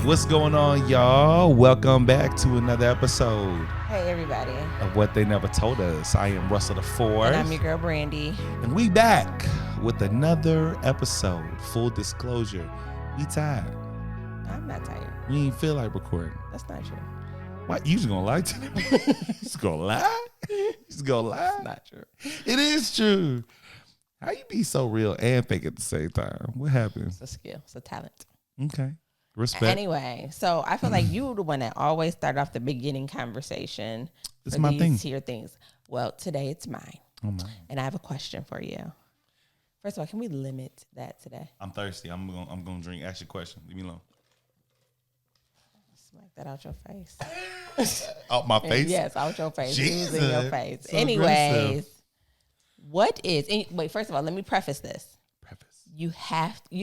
What's going on, y'all? Welcome back to another episode Hey, everybody. of What They Never Told Us. I am Russell the Fourth. And I'm your girl, Brandi. And we back with another episode. Full disclosure, we tired. I'm not tired. We ain't feel like recording. That's not true. What? You just gonna lie to me? You just gonna lie? You just gonna lie? That's not true. It is true. How you be so real and fake at the same time? What happened? It's a skill. It's a talent. Okay. Respect. Anyway, so I feel like you the one that always start off the beginning conversation. It's my thing. Here things. Well, today it's mine. Oh my. And I have a question for you. First of all, can we limit that today? I'm thirsty. I'm gonna drink. Ask your question. Leave me alone. Smack that out your face. Out my face? Yes, out your face. Jesus. Using your face. So Anyways, aggressive. wait, first of all, let me preface this. You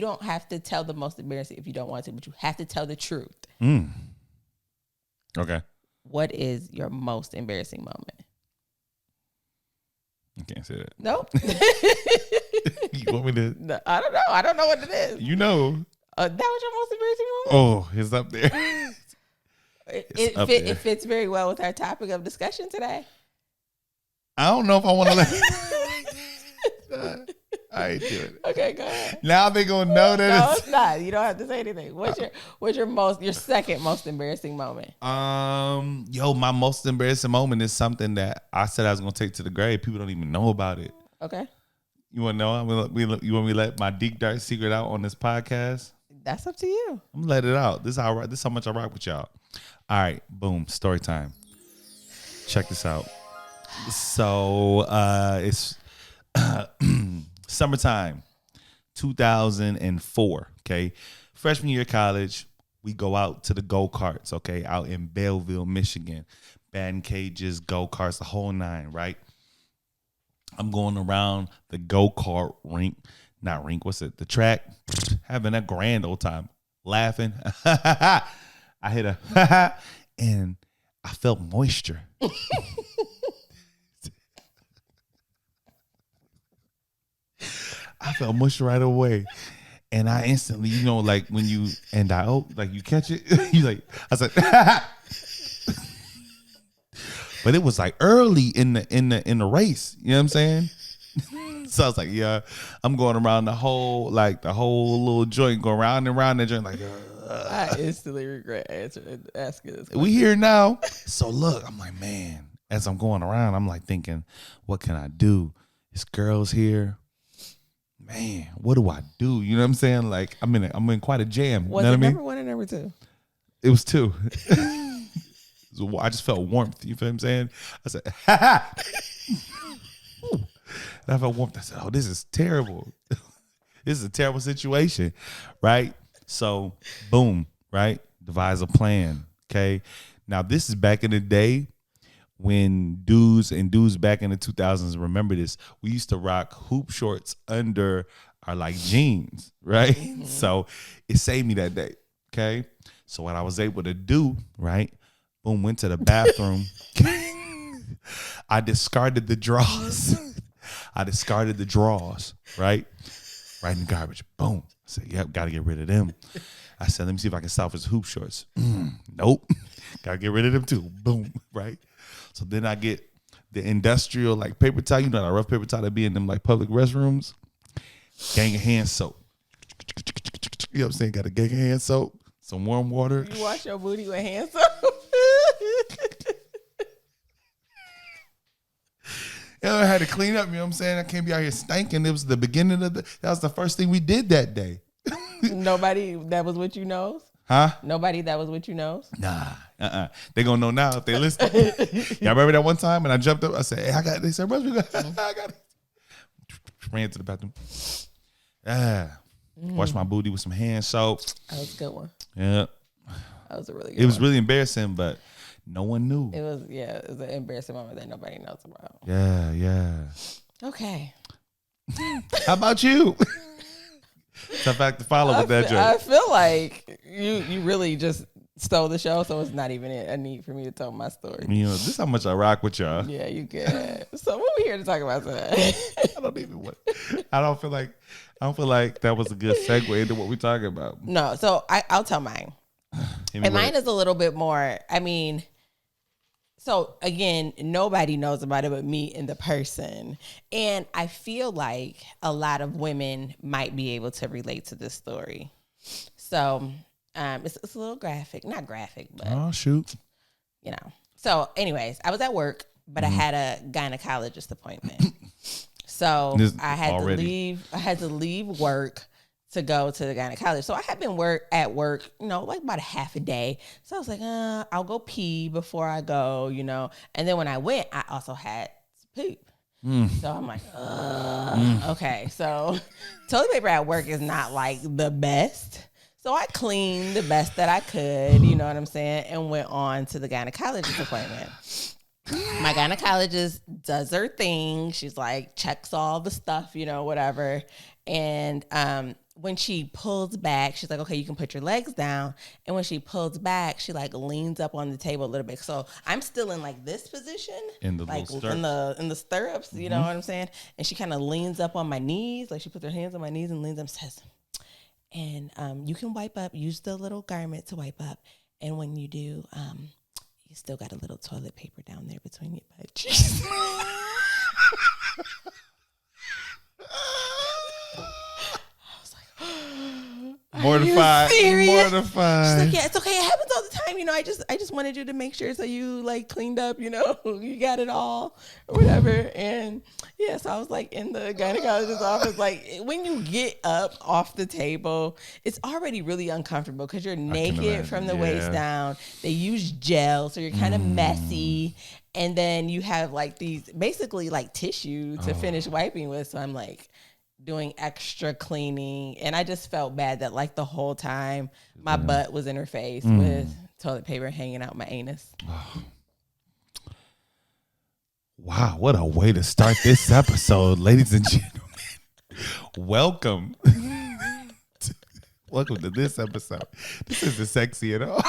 don't have to tell the most embarrassing if you don't want to, but you have to tell the truth. Okay. What is your most embarrassing moment? You can't say that. Nope. You want me to? No, I don't know. I don't know what it is. You know. That was your most embarrassing moment? Oh, it's up there. It fits very well with our topic of discussion today. I don't know if I want to let. I ain't doing it. Okay, go ahead. Now they gonna know that. No, it's not. You don't have to say anything. What's your second most embarrassing moment? My most embarrassing moment is something that I said I was gonna take to the grave. People don't even know about it. Okay. You want to know? You want me to let my deep dark secret out on this podcast? That's up to you. I'm gonna let it out. This is how much I rock with y'all. All right, boom, story time. Check this out. So it's summertime, 2004. Okay, freshman year of college. We go out to the go-karts. Okay, out in Belleville, Michigan, batting cages, go-karts, the whole nine. Right. I'm going around the go-kart rink. Not rink, what's it? The track. Having a grand old time. Laughing. I hit a and I felt moisture. I felt moisture right away. And I instantly, like when you like you catch it, you like, I was like, but it was like early in the race. You know what I'm saying? So I was like, yeah, I'm going around the whole little joint, go round and round that joint, like. I instantly regret asking this question. We here now. So look, I'm like, man, as I'm going around, I'm like thinking, what can I do? This girl's here. Man, what do I do? You know what I'm saying? Like, I'm in quite a jam. Was you know it what I mean? number one or number two? It was two. So I just felt warmth. You feel what I'm saying? I said, ha ha. And I felt warmth. I said, oh, this is terrible. This is a terrible situation. Right? So, boom, right? Devise a plan. Okay. Now, this is back in the day when dudes back in the 2000s, remember this, we used to rock hoop shorts under our like jeans, right? Mm-hmm. So it saved me that day. Okay. So what I was able to do, right? Boom, went to the bathroom. I discarded the drawers. Right? Right in the garbage. Boom. I said, yep, got to get rid of them. I said, let me see if I can salvage hoop shorts. Nope. Got to get rid of them too. Boom. Right? So then I get the industrial like paper towel. You know that rough paper towel that be in them like public restrooms. Gang of hand soap. You know what I'm saying? Got a gang of hand soap. Some warm water. You wash your booty with hand soap? I had to clean up, you know what I'm saying? I can't be out here stinking. It was the beginning of that was the first thing we did that day. Nobody that was with you knows? Huh? Nobody that was with you knows? Nah. They gonna know now if they listen. Y'all remember that one time when I jumped up? I said, hey, I got it. They said, Russ, I got it. Ran to the bathroom. Washed my booty with some hand soap. That was a good one. Yeah. That was a really good one. It was one. really embarrassing, but no one knew. It was an embarrassing moment that nobody knows about. Yeah. Okay. How about you? Tough act to follow with that joke. I feel like you really just stole the show, so it's not even a need for me to tell my story. You know, this is how much I rock with y'all. Yeah, you good. So what we here to talk about today? I don't feel like that was a good segue into what we're talking about. No, so I'll tell mine. And mine is a little bit more, I mean, so again, nobody knows about it but me and the person. And I feel like a lot of women might be able to relate to this story. So it's a little graphic, not graphic, but. Oh, shoot. You know. So anyways, I was at work, but I had a gynecologist appointment. So I had to leave work to go to the gynecologist. So I had been at work, you know, like about a half a day. So I was like, I'll go pee before I go, you know. And then when I went, I also had to poop. So I'm like, okay. So toilet paper at work is not like the best. So I cleaned the best that I could, you know what I'm saying, and went on to the gynecologist appointment. My gynecologist does her thing. She's like, checks all the stuff, you know, whatever. And when she pulls back, she's like, okay, you can put your legs down. And when she pulls back, she like leans up on the table a little bit. So I'm still in like this position, in the like in the stirrups, you know what I'm saying? And she kind of leans up on my knees, like she puts her hands on my knees and leans up and says, and you can wipe up, use the little garment to wipe up. And when you do, you still got a little toilet paper down there between your butt cheeks. Mortified. She's like, yeah, it's okay. It happens all the time. You know, I just wanted you to make sure so you like cleaned up, you know, you got it all or whatever. And yeah, so I was like in the gynecologist's office, like when you get up off the table, it's already really uncomfortable because you're naked from the waist down. They use gel, so you're kind of messy. And then you have like these basically like tissue to finish wiping with. So I'm like, doing extra cleaning, and I just felt bad that like the whole time my butt was in her face with toilet paper hanging out my anus. Wow, what a way to start this episode, ladies and gentlemen. Welcome to this episode. This is the sexy and all.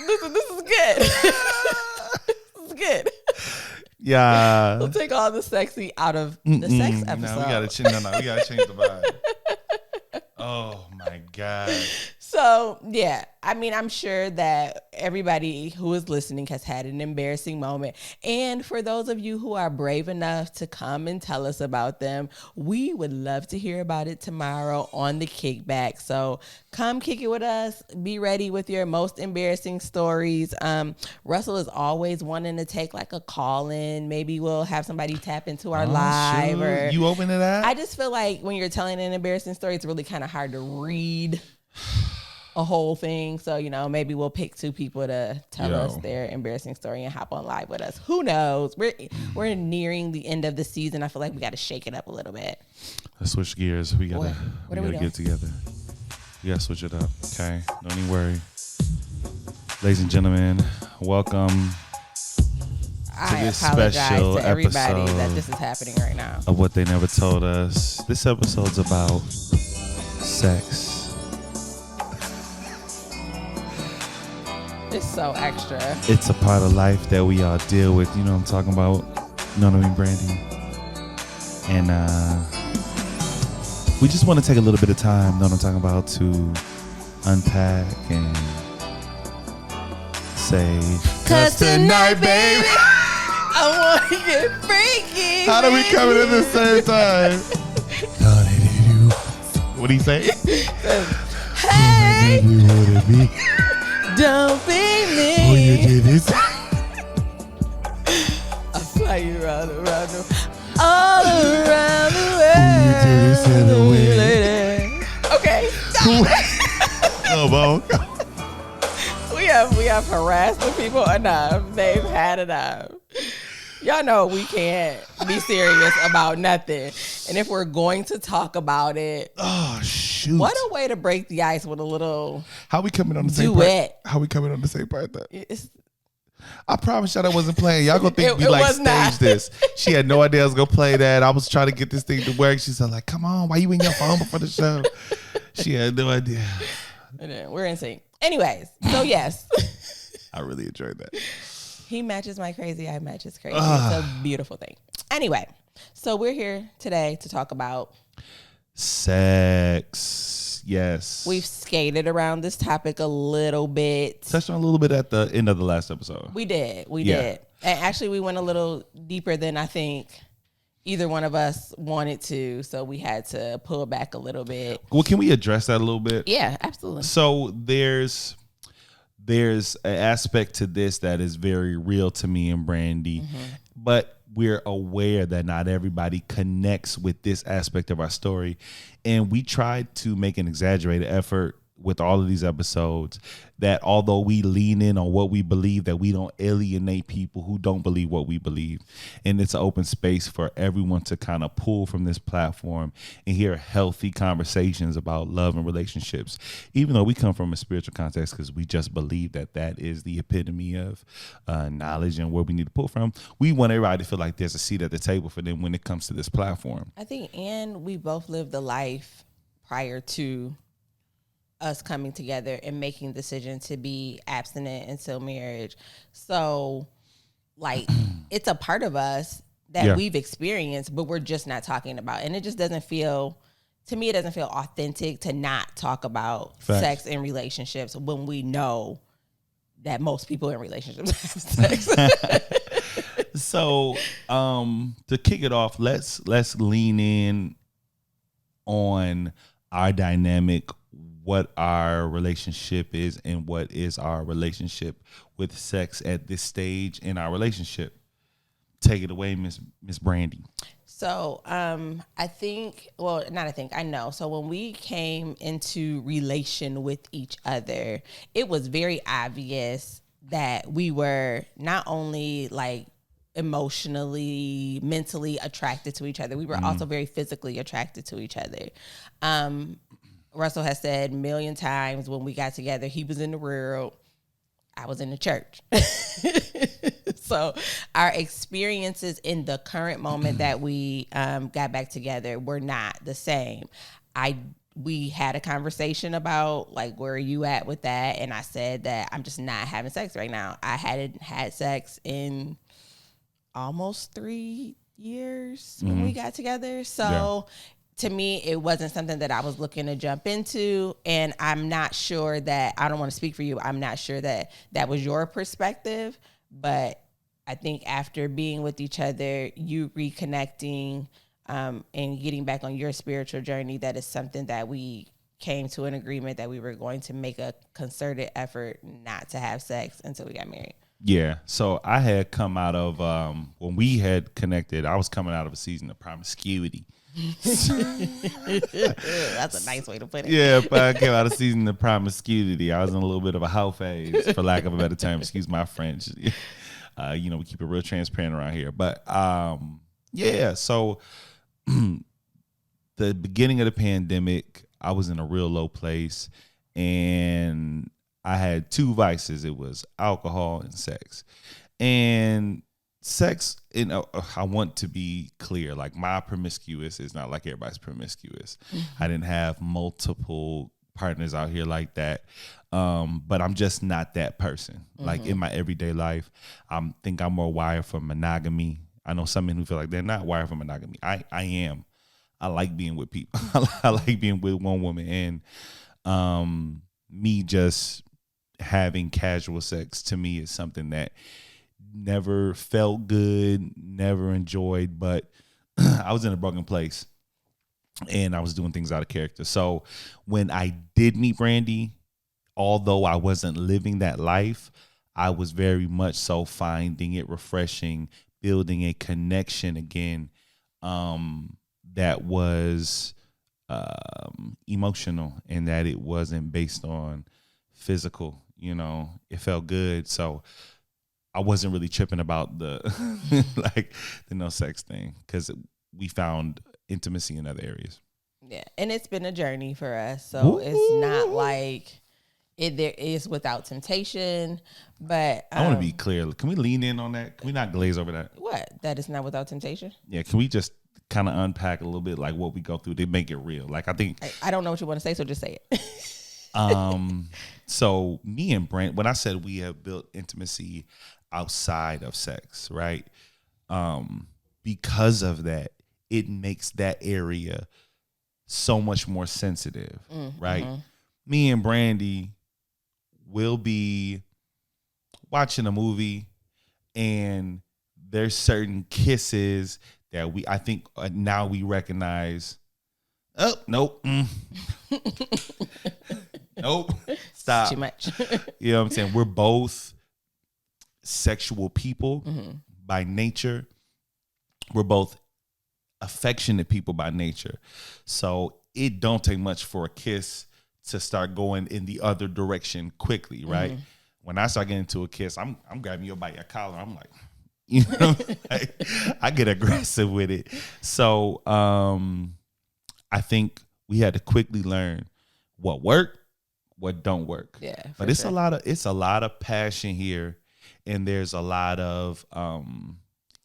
This is good. This is good. Yeah, we'll take all the sexy out of the sex episode. No, we gotta change the vibe. Oh my God. So yeah, I mean, I'm sure that everybody who is listening has had an embarrassing moment. And for those of you who are brave enough to come and tell us about them, we would love to hear about it tomorrow on the Kickback. So come kick it with us. Be ready with your most embarrassing stories. Russell is always wanting to take like a call in. Maybe we'll have somebody tap into our live. Or you open to that? I just feel like when you're telling an embarrassing story, it's really kind of hard to read a whole thing. So, you know, maybe we'll pick two people to tell us their embarrassing story and hop on live with us. Who knows? We're nearing the end of the season. I feel like we got to shake it up a little bit. Let's switch gears. We gotta get together. We gotta switch it up. Okay, don't even worry. Ladies and gentlemen, welcome to this special to everybody episode that this is happening right now. Of What They Never Told Us. This episode's about sex. It's so extra. It's a part of life that we all deal with. You know what I'm talking about? You know what I mean, Brandi? And we just want to take a little bit of time, you know what I'm talking about, to unpack and say, 'cause tonight, baby, I want to get freaky. How do we come in at the same time? What do you say? Hey, don't be me. Oh, you did this. I fly you around all around the world. Oh, you did this in the way. Okay, stop. Oh, we have harassed the people enough. They've had enough. Y'all know we can't be serious about nothing. And if we're going to talk about it, oh shoot! What a way to break the ice with a little. How we coming on the same duet. part? How we coming on the same part though? I promise y'all I wasn't playing. Y'all gonna think we like staged this. She had no idea I was gonna play that. I was trying to get this thing to work. She said like, "Come on, why you in your phone before the show?" She had no idea. We're in sync. Anyways, so yes, I really enjoyed that. He matches my crazy, I match his crazy. It's a beautiful thing. Anyway, so we're here today to talk about sex. We've skated around this topic a little bit. Touched on a little bit at the end of the last episode. We did. And actually, we went a little deeper than I think either one of us wanted to. So we had to pull back a little bit. Well, can we address that a little bit? Yeah, absolutely. So there's an aspect to this that is very real to me and Brandi, but we're aware that not everybody connects with this aspect of our story. And we tried to make an exaggerated effort with all of these episodes that although we lean in on what we believe, that we don't alienate people who don't believe what we believe. And it's an open space for everyone to kind of pull from this platform and hear healthy conversations about love and relationships, even though we come from a spiritual context, because we just believe that that is the epitome of knowledge and where we need to pull from. We want everybody to feel like there's a seat at the table for them when it comes to this platform. I think, and we both lived a life prior to us coming together and making the decision to be abstinent until marriage. So like it's a part of us that we've experienced, but we're just not talking about. And it just doesn't feel, to me, it doesn't feel authentic to not talk about sex and relationships when we know that most people in relationships have sex. So to kick it off, let's lean in on our dynamic, what our relationship is, and what is our relationship with sex at this stage in our relationship. Take it away, Miss Brandi. So I know. So when we came into relation with each other, it was very obvious that we were not only like emotionally, mentally attracted to each other, we were also very physically attracted to each other. Russell has said a million times when we got together, he was in the world, I was in the church. So our experiences in the current moment that we got back together were not the same. We had a conversation about like, where are you at with that? And I said that I'm just not having sex right now. I hadn't had sex in almost 3 years when we got together. So to me, it wasn't something that I was looking to jump into. And I'm not sure that, I don't want to speak for you, I'm not sure that that was your perspective. But I think after being with each other, you reconnecting and getting back on your spiritual journey, that is something that we came to an agreement that we were going to make a concerted effort not to have sex until we got married. Yeah. So I had come out of, when we had connected, I was coming out of a season of promiscuity. That's a nice way to put it. Yeah, but I came out of season of promiscuity. I was in a little bit of a hoe phase, for lack of a better term. Excuse my French. We keep it real transparent around here. But so the beginning of the pandemic, I was in a real low place, and I had two vices. It was alcohol and sex. And sex, I want to be clear, like my promiscuous is not like everybody's promiscuous. I didn't have multiple partners out here like that. But I'm just not that person. Like in my everyday life, I think I'm more wired for monogamy. I know some men who feel like they're not wired for monogamy. I am. I like being with people. I like being with one woman. And me just having casual sex to me is something that never felt good, never enjoyed, but I was in a broken place and I was doing things out of character. So when I did meet Brandi, although I wasn't living that life, I was very much so finding it refreshing, building a connection again that was emotional, and that it wasn't based on physical. It felt good. So I wasn't really tripping about the the no sex thing, because we found intimacy in other areas. Yeah, and it's been a journey for us. So it's not like there is without temptation. But I want to be clear. Can we lean in on that? Can we not glaze over that? What? That is not without temptation? Yeah. Can we just kind of unpack a little bit like what we go through to make it real? Like I think I don't know what you want to say, so just say it. So me and Brent, when I said we have built intimacy outside of sex, right? Because of that, it makes that area so much more sensitive, right? Me and Brandi will be watching a movie, and there's certain kisses that I think now we recognize. Oh, nope. Nope. Stop. Too much. You know what I'm saying? We're both sexual people by nature. We're both affectionate people by nature. So it don't take much for a kiss to start going in the other direction quickly, right? When I start getting into a kiss, I'm grabbing you by your collar. I'm like, you know, like, I get aggressive with it. So I think we had to quickly learn what worked, what don't work. Yeah, but it's a lot of passion here, and there's a lot of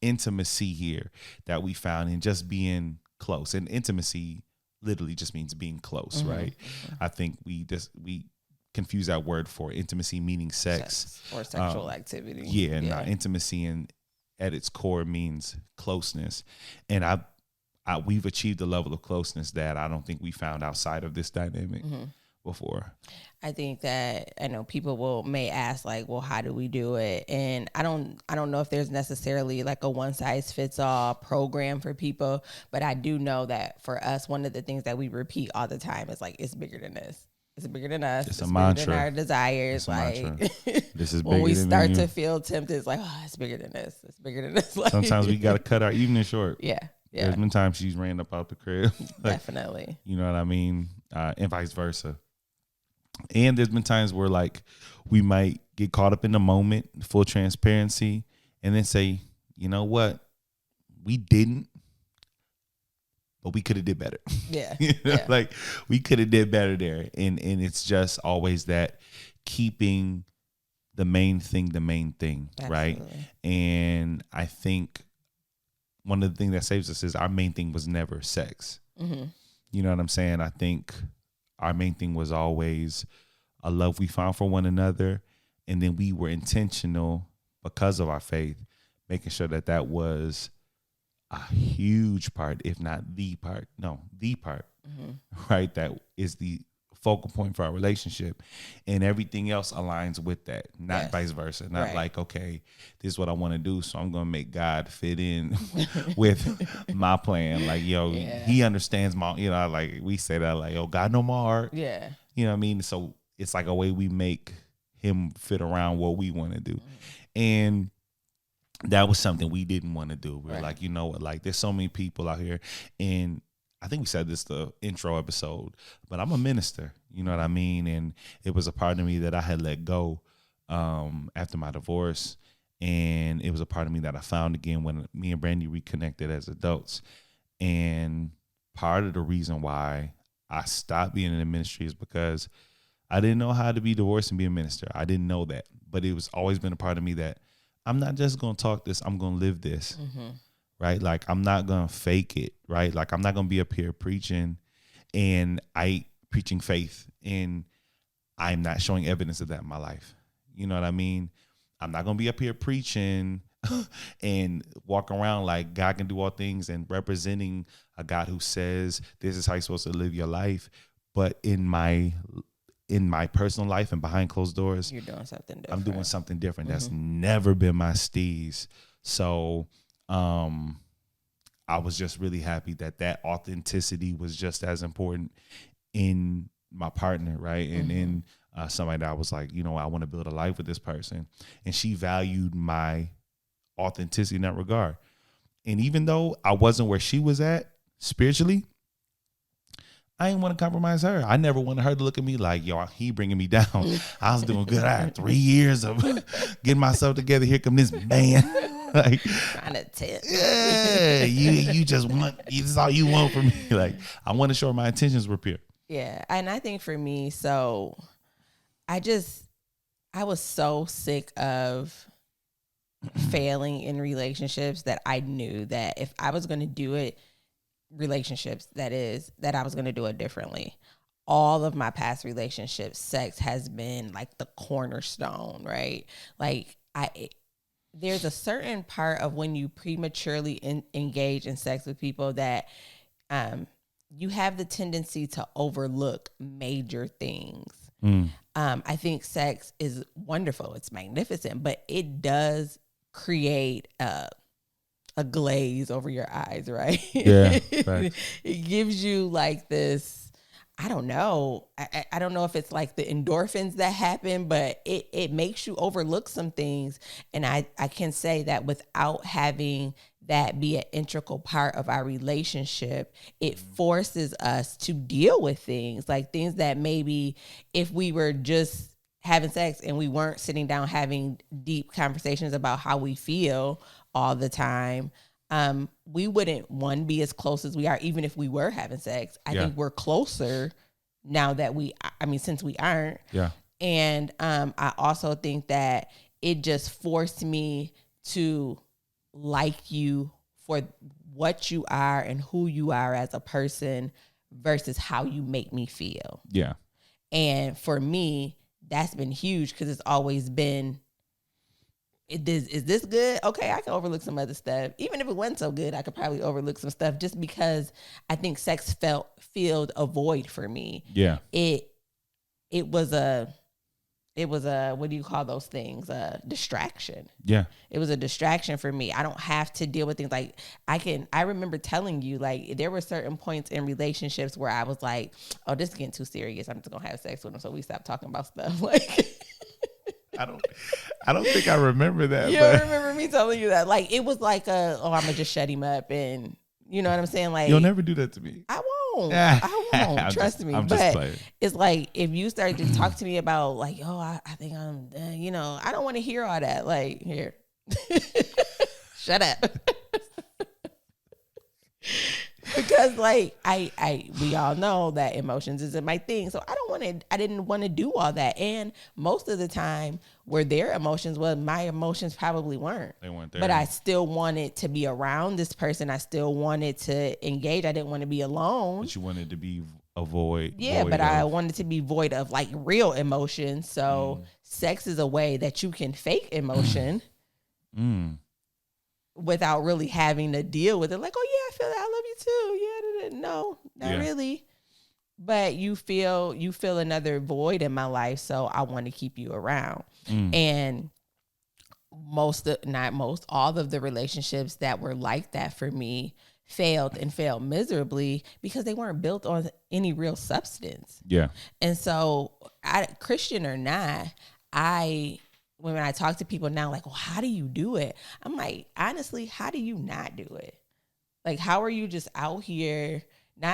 intimacy here that we found in just being close. And intimacy literally just means being close, right? I think we confuse that word for intimacy meaning sex or sexual activity. Yeah, and intimacy at its core means closeness, and we've achieved a level of closeness that I don't think we found outside of this dynamic before. I think that, I know people may ask, like, well, how do we do it? And I don't know if there's necessarily like a one size fits all program for people, but I do know that for us, one of the things that we repeat all the time is like, it's bigger than this. It's bigger than us. It's a mantra. Bigger than our desires. Like, this is bigger when we than start you. to feel tempted, it's like, oh, it's bigger than this. It's bigger than this. Like, sometimes we got to cut our evening short. Yeah. There's been times she's ran up out the crib. Like, definitely. You know what I mean? And vice versa. And there's been times where like we might get caught up in the moment, full transparency, and then say, you know what? We didn't, but we could have did better. Yeah. You know, like we could have did better there. And it's just always that keeping the main thing, Absolutely. Right? And I think one of the things that saves us is our main thing was never sex. You know what I'm saying? I think our main thing was always a love we found for one another. And then we were intentional because of our faith, making sure that was a huge part, if not the part, right? That is the focal point for our relationship, and everything else aligns with that, not vice versa. Not like, okay, this is what I want to do, so I'm going to make God fit in with my plan. Like, he understands my, like we say that, like, God know my heart. Yeah. You know what I mean? So it's like a way we make him fit around what we want to do. And that was something we didn't want to do. We were like, you know what, like there's so many people out here, and I think we said this the intro episode, but I'm a minister, you know what I mean? And it was a part of me that I had let go after my divorce. And it was a part of me that I found again when me and Brandi reconnected as adults. And part of the reason why I stopped being in the ministry is because I didn't know how to be divorced and be a minister. I didn't know that. But it was always been a part of me that I'm not just going to talk this, I'm going to live this. Right? Like, I'm not going to fake it, right? Like, I'm not going to be up here preaching preaching faith, and I'm not showing evidence of that in my life. You know what I mean? I'm not going to be up here preaching and walk around like God can do all things and representing a God who says this is how you're supposed to live your life. But in my personal life and behind closed doors, you're doing something different. I'm doing something different. That's never been my steez. So, I was just really happy that authenticity was just as important in my partner, right? And in somebody that I was like, I want to build a life with this person. And she valued my authenticity in that regard. And even though I wasn't where she was at spiritually, I didn't want to compromise her. I never wanted her to look at me like, he bringing me down. I was doing good. I had 3 years of getting myself together. Here come this man. Like, trying to tip. Yeah, you just want, this is all you want from me. Like, I want to show her my intentions were pure. Yeah, and I think for me, so I was so sick of failing in relationships that I knew that if I was going to do it, relationships, that I was going to do it differently. All of my past relationships, sex has been like the cornerstone, right? Like, there's a certain part of when you prematurely engage in sex with people that you have the tendency to overlook major things. I think sex is wonderful. It's magnificent, but it does create a glaze over your eyes, right? Yeah. Right. It gives you like this, I don't know. I don't know if it's like the endorphins that happen, but it makes you overlook some things. And I can say that without having that be an integral part of our relationship, it forces us to deal with things that maybe if we were just having sex and we weren't sitting down having deep conversations about how we feel all the time, we wouldn't be as close as we are, even if we were having sex. I think we're closer now that since we aren't. Yeah. And I also think that it just forced me to like you for what you are and who you are as a person versus how you make me feel. Yeah. And for me, that's been huge because it's always been, is this good? Okay, I can overlook some other stuff. Even if it wasn't so good, I could probably overlook some stuff just because I think sex filled a void for me. Yeah. It was a what do you call those things? A distraction. Yeah. It was a distraction for me. I don't have to deal with things like I remember telling you, like, there were certain points in relationships where I was like, oh, this is getting too serious. I'm just going to have sex with him. So we stopped talking about stuff. Like, I don't think I remember that. You don't remember me telling you that? Like, it was like I'm going to just shut him up. And you know what I'm saying? Like, you'll never do that to me. I won't. I won't. Trust me. I'm just playing. It's like, if you start to talk to me about like, oh, I think I'm, I don't want to hear all that. Like, here, shut up. Because like we all know that emotions isn't my thing. So I didn't want to do all that. And most of the time where their emotions, well, my emotions probably weren't. They weren't there. But I still wanted to be around this person. I still wanted to engage. I didn't want to be alone. But you wanted to be void. Yeah, but I wanted to be void of like real emotion. So sex is a way that you can fake emotion. Without really having to deal with it. Like, oh yeah, I feel that. I love you too. Yeah, no, not really. But you feel another void in my life, so I want to keep you around. And all of the relationships that were like that for me failed miserably because they weren't built on any real substance. Yeah. And so, Christian or not, when I talk to people now, like, well, how do you do it? I'm like, honestly, how do you not do it? Like, how are you just out here?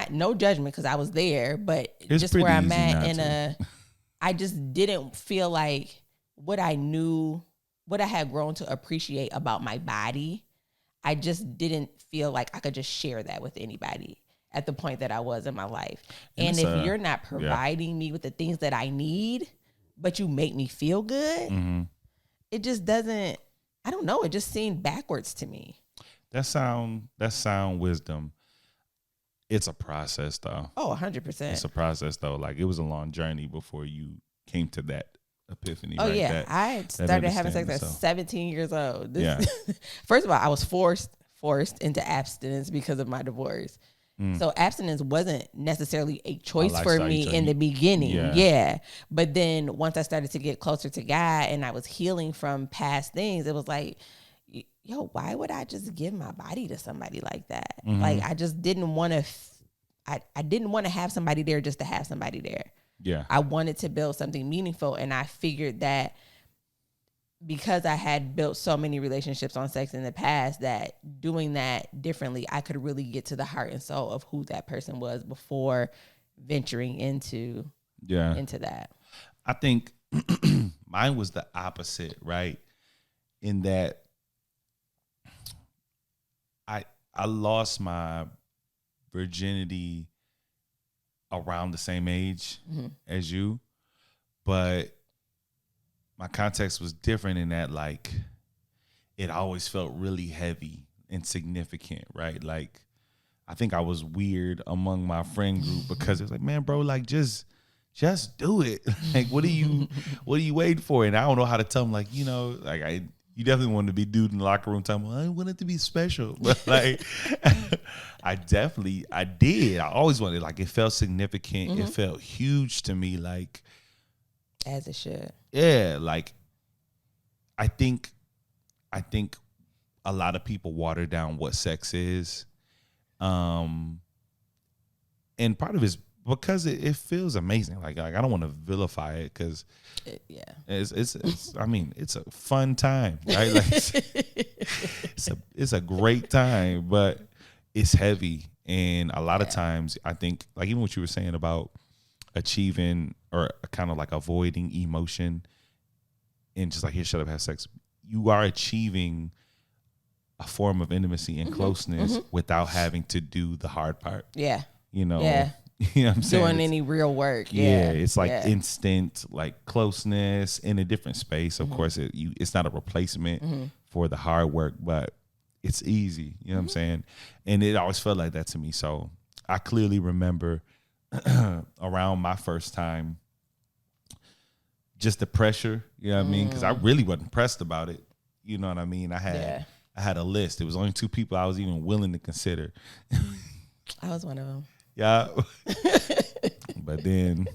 No judgment because I was there, but it's just where I'm at I just didn't feel like what I had grown to appreciate about my body. I just didn't feel like I could just share that with anybody at the point that I was in my life. And if you're not providing me with the things that I need, but you make me feel good, it just doesn't, I don't know. It just seemed backwards to me. That sound wisdom. It's a process though. Oh, 100%. It's a process though. Like, it was a long journey before you came to that epiphany. Oh, right? Yeah. I started having sex at 17 years old. First of all, I was forced into abstinence because of my divorce. So abstinence wasn't necessarily a choice for me in the beginning. Yeah. But then once I started to get closer to God and I was healing from past things, it was like, yo, why would I just give my body to somebody like that? Like, I just didn't want to, I didn't want to have somebody there just to have somebody there. Yeah. I wanted to build something meaningful. And I figured that because I had built so many relationships on sex in the past, that doing that differently, I could really get to the heart and soul of who that person was before venturing into that. I think mine was the opposite, right? In that I lost my virginity around the same age as you, but my context was different in that, like, it always felt really heavy and significant, right? Like, I think I was weird among my friend group because it's like, man, bro, like, just do it. Like, what are you waiting for? And I don't know how to tell them, like, like, You definitely want to be dude in the locker room talking, I want it to be special. But like, I did. I always wanted, like, it felt significant. It felt huge to me. Like, as it should. Yeah. Like, I think a lot of people water down what sex is. And part of it is because it feels amazing. Like I don't want to vilify it because it's I mean, it's a fun time, right? Like it's a great time, but it's heavy. And a lot of times I think, like, even what you were saying about achieving or kind of like avoiding emotion and just like, here, shut up, have sex. You are achieving a form of intimacy and closeness without having to do the hard part. Yeah. You know? Yeah. You know what I'm saying? Doing any real work. Yeah. It's like instant, like, closeness in a different space. Of course, it's not a replacement for the hard work, but it's easy. You know what I'm saying? And it always felt like that to me. So I clearly remember around my first time, just the pressure, you know what I mean? Because I really wasn't pressed about it. You know what I mean? I had a list. There was only 2 people I was even willing to consider. I was one of them. Yeah. But then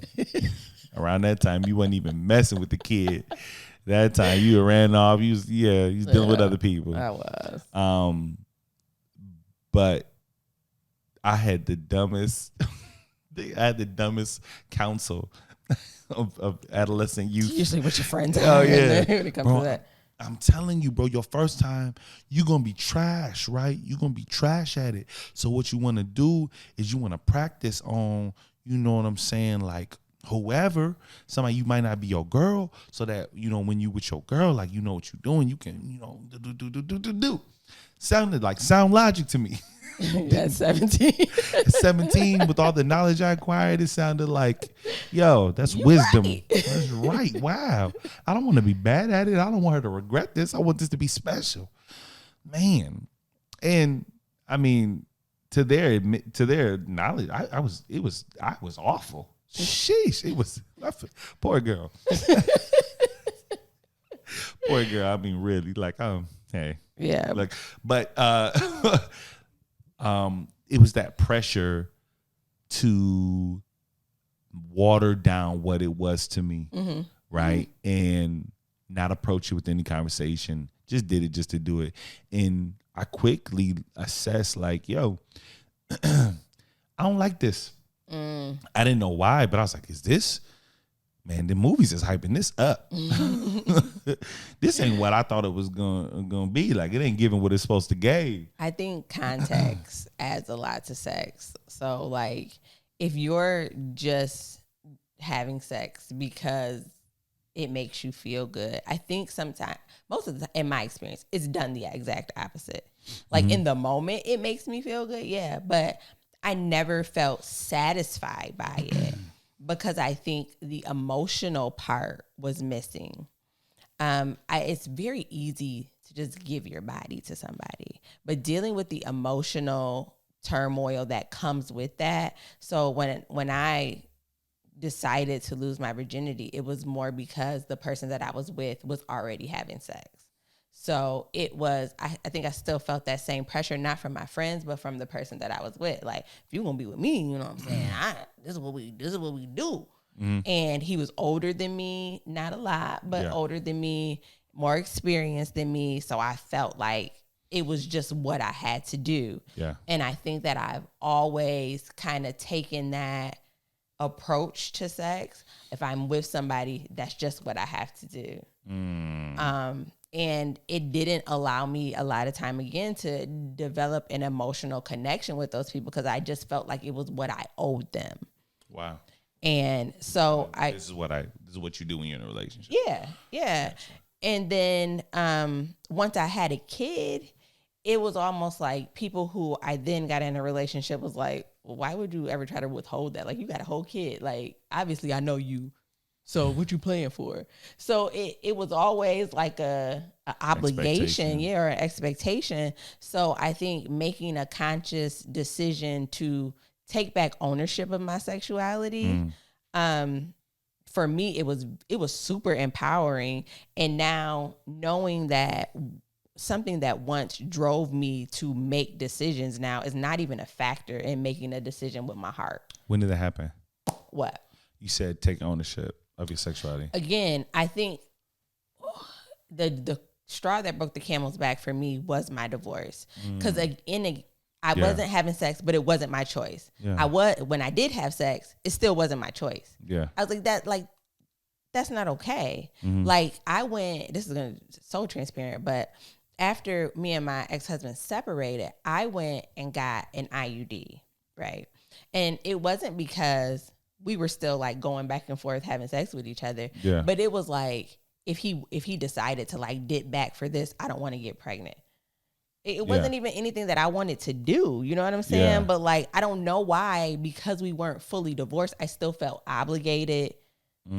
around that time, you wasn't even messing with the kid. That time you ran off. You was dealing with other people. I was. But I had the dumbest counsel of adolescent youth. Usually with your friends. Oh yeah. When it comes to that. I'm telling you, bro, your first time, you're going to be trash, right? You're going to be trash at it. So what you want to do is you want to practice on, you know what I'm saying, like, whoever, somebody you might not be your girl, so that, you know, when you with your girl, like, you know what you're doing, you can, you know, do. Sounded like sound logic to me. At 17. At 17, with all the knowledge I acquired, it sounded like, yo, that's wisdom. Right. That's right. Wow. I don't want to be bad at it. I don't want her to regret this. I want this to be special. Man. And I mean, to their knowledge, I was awful. Sheesh. It was poor girl. Poor girl. I mean, really, like, hey. Yeah. Like, but it was that pressure to water down what it was to me, right? And not approach it with any conversation. Just did it just to do it. And I quickly assessed, like, yo, I don't like this. I didn't know why, but I was like, is this? Man, the movies is hyping this up. This ain't what I thought it was gonna be. Like, it ain't giving what it's supposed to give. I think context adds a lot to sex. So, like, if you're just having sex because it makes you feel good, I think sometimes, most of the time, in my experience, it's done the exact opposite. Like, in the moment, it makes me feel good, yeah, but I never felt satisfied by it. Because I think the emotional part was missing. It's very easy to just give your body to somebody, but dealing with the emotional turmoil that comes with that. So when I decided to lose my virginity, it was more because the person that I was with was already having sex. So it was, I think I still felt that same pressure, not from my friends, but from the person that I was with. Like, if you're going to be with me, you know what I'm saying? This is what we do. And he was older than me, not a lot, but older than me, more experienced than me. So I felt like it was just what I had to do. Yeah. And I think that I've always kind of taken that approach to sex. If I'm with somebody, that's just what I have to do. And it didn't allow me a lot of time again to develop an emotional connection with those people because I just felt like it was what I owed them. Wow. And so this is what you do when you're in a relationship. Yeah. Yeah. Gotcha. And then once I had a kid, it was almost like people who I then got in a relationship was like, well, why would you ever try to withhold that? Like, you got a whole kid. Like, obviously I know you. So what you playing for? So it was always like a obligation, or an expectation. So I think making a conscious decision to take back ownership of my sexuality for me, it was super empowering. And now knowing that something that once drove me to make decisions now is not even a factor in making a decision with my heart. When did that happen? What? You said take ownership of your sexuality. Again, I think the straw that broke the camel's back for me was my divorce. Because I wasn't having sex, but it wasn't my choice. Yeah. When I did have sex, it still wasn't my choice. Yeah. I was like, that's not okay. Like this is gonna so transparent, but after me and my ex-husband separated, I went and got an IUD, right? And it wasn't because we were still like going back and forth having sex with each other. Yeah. But it was like, if he decided to like dip back for this, I don't want to get pregnant. It wasn't even anything that I wanted to do. You know what I'm saying? Yeah. But like, I don't know why, because we weren't fully divorced, I still felt obligated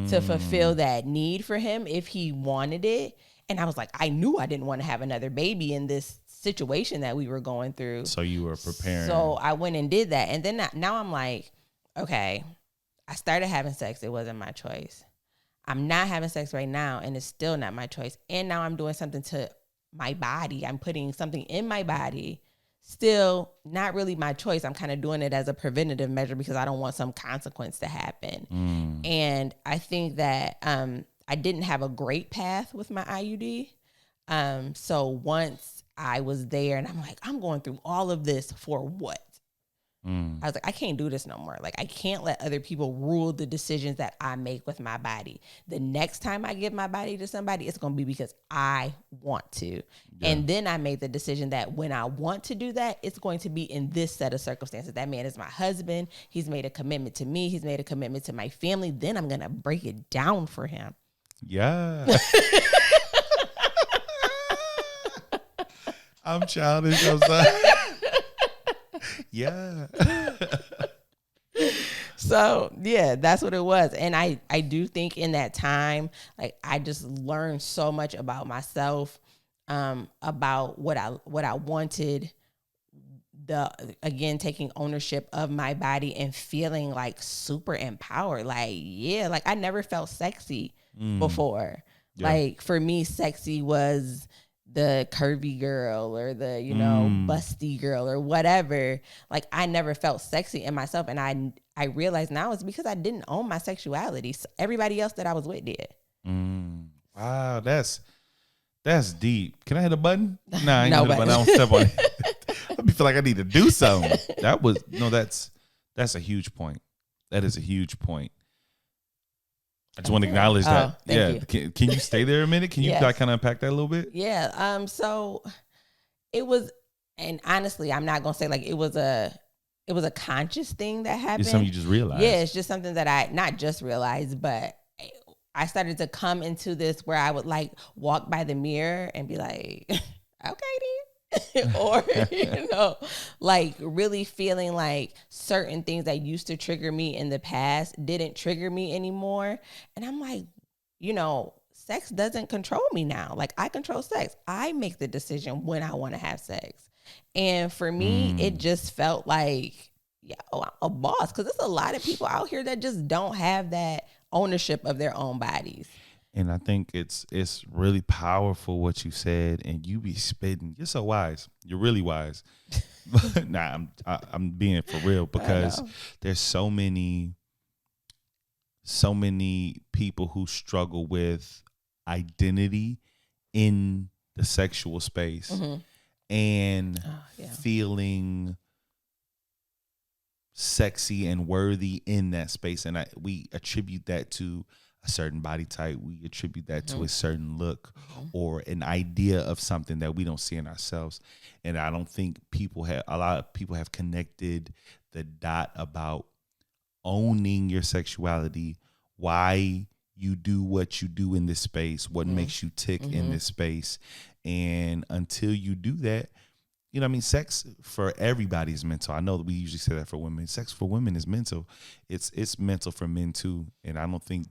to fulfill that need for him if he wanted it. And I was like, I knew I didn't want to have another baby in this situation that we were going through. So you were preparing. So I went and did that. And then now I'm like, okay, I started having sex. It wasn't my choice. I'm not having sex right now, and it's still not my choice. And now I'm doing something to my body. I'm putting something in my body. Still not really my choice. I'm kind of doing it as a preventative measure because I don't want some consequence to happen. And I think that I didn't have a great path with my IUD. So once I was there and I'm like, I'm going through all of this for what? I was like, I can't do this no more. Like, I can't let other people rule the decisions that I make with my body. The next time I give my body to somebody, it's going to be because I want to. Yeah. And then I made the decision that when I want to do that, it's going to be in this set of circumstances. That man is my husband. He's made a commitment to me. He's made a commitment to my family. Then I'm going to break it down for him. Yeah. I'm childish. I'm sorry. Yeah. So yeah, that's what it was. And I do think in that time, like, I just learned so much about myself, about what I wanted, taking ownership of my body and feeling like super empowered. Like, yeah, like I never felt sexy before. Yeah. Like for me, sexy was the curvy girl or the, busty girl or whatever. Like, I never felt sexy in myself. And I realize now it's because I didn't own my sexuality. So everybody else that I was with did. Wow, that's deep. Can I hit a button? Nah, I ain't no hit a button. I don't step on it. I feel like I need to do something. That's a huge point. That is a huge point. I just want to acknowledge that. Yeah. Can you stay there a minute? Can you kind of unpack that a little bit? Yeah. So it was, and honestly, I'm not going to say like it was a conscious thing that happened. It's something you just realized. Yeah. It's just something that I not just realized, but I started to come into this where I would like walk by the mirror and be like, okay, then. Or, like really feeling like certain things that used to trigger me in the past didn't trigger me anymore. And I'm like, sex doesn't control me now. Like, I control sex. I make the decision when I want to have sex. And for me, it just felt like, I'm a boss. Because there's a lot of people out here that just don't have that ownership of their own bodies. And I think it's really powerful what you said, and you be spitting. You're so wise. You're really wise. But I'm being for real, because there's so many people who struggle with identity in the sexual space and feeling sexy and worthy in that space, and we attribute that to a certain body type. We attribute that to a certain look or an idea of something that we don't see in ourselves. And I don't think a lot of people have connected the dot about owning your sexuality, why you do what you do in this space, what makes you tick in this space. And until you do that, sex for everybody is mental. I know that we usually say that for women. Sex for women is mental. It's mental for men too. And I don't think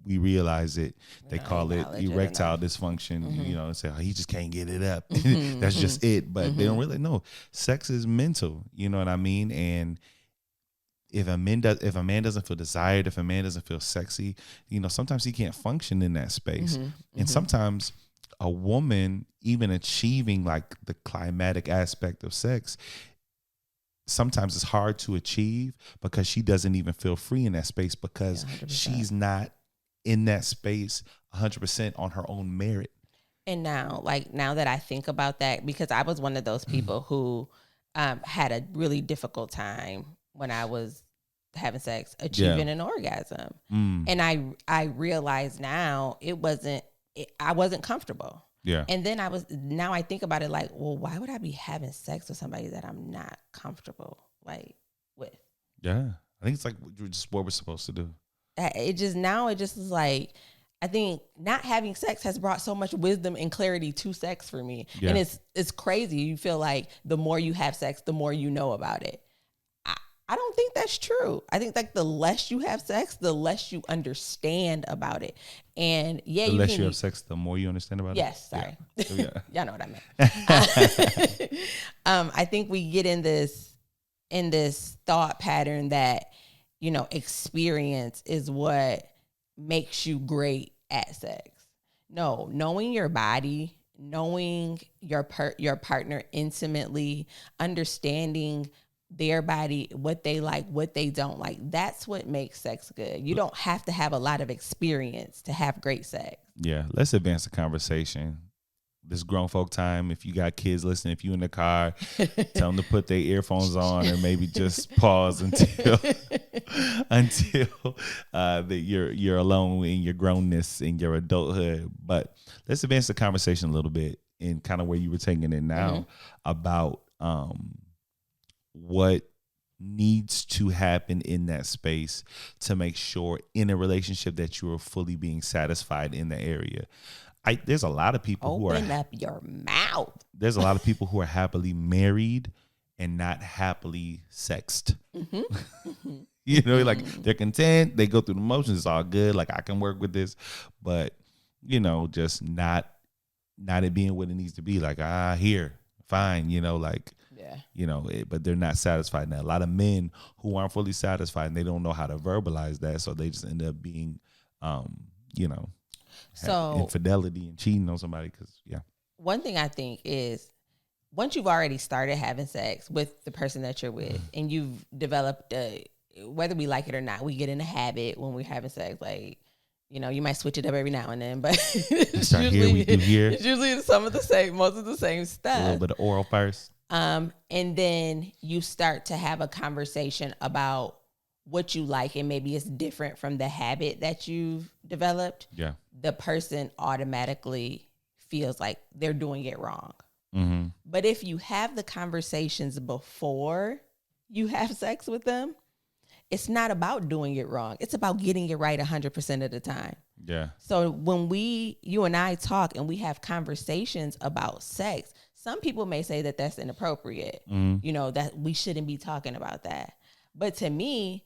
we realize it. They call it erectile dysfunction, and say, he just can't get it up. That's just it. But they don't really know. Sex is mental, you know what I mean? And if a man doesn't feel desired, if a man doesn't feel sexy, sometimes he can't function in that space. And sometimes a woman, even achieving like the climatic aspect of sex, sometimes it's hard to achieve because she doesn't even feel free in that space because she's not in that space 100% on her own merit. And now that I think about that, because I was one of those people who had a really difficult time when I was having sex, achieving an orgasm. And I realize now I wasn't comfortable. Yeah. And then now I think about it like, well, why would I be having sex with somebody that I'm not comfortable with? Yeah. I think it's like just what we're supposed to do. It just is like, I think not having sex has brought so much wisdom and clarity to sex for me. Yeah. And it's crazy. You feel like the more you have sex, the more you know about it. I don't think that's true. I think like the less you have sex, the less you understand about it. And the less you have sex, the more you understand about it. Yes, sorry. Yeah. Y'all know what I meant. I think we get in this thought pattern that, experience is what makes you great at sex. No, knowing your body, knowing your partner intimately, understanding their body, what they like, what they don't like. That's what makes sex good. You don't have to have a lot of experience to have great sex. Yeah, let's advance the conversation. This grown folk time. If you got kids listening, if you in the car, tell them to put their earphones on or maybe just pause until you're alone in your grownness, in your adulthood. But let's advance the conversation a little bit in kind of where you were taking it now about what needs to happen in that space to make sure in a relationship that you are fully being satisfied in the area. There's a lot of people Open up your mouth. There's a lot of people who are happily married and not happily sexed. Like they're content. They go through the motions. It's all good. Like I can work with this, but just not it being what it needs to be. Like here, fine. But they're not satisfied. Now, a lot of men who aren't fully satisfied and they don't know how to verbalize that, so they just end up being, infidelity and cheating on somebody. One thing I think is once you've already started having sex with the person that you're with, and you've developed whether we like it or not, we get in a habit when we're having sex. Like, you might switch it up every now and then, but it's usually most of the same stuff. A little bit of oral first. And then you start to have a conversation about what you like, and maybe it's different from the habit that you've developed. Yeah. The person automatically feels like they're doing it wrong. Mm-hmm. But if you have the conversations before you have sex with them, it's not about doing it wrong. It's about getting it right 100% of the time. Yeah. So when you and I talk and we have conversations about sex, some people may say that that's inappropriate, that we shouldn't be talking about that. But to me,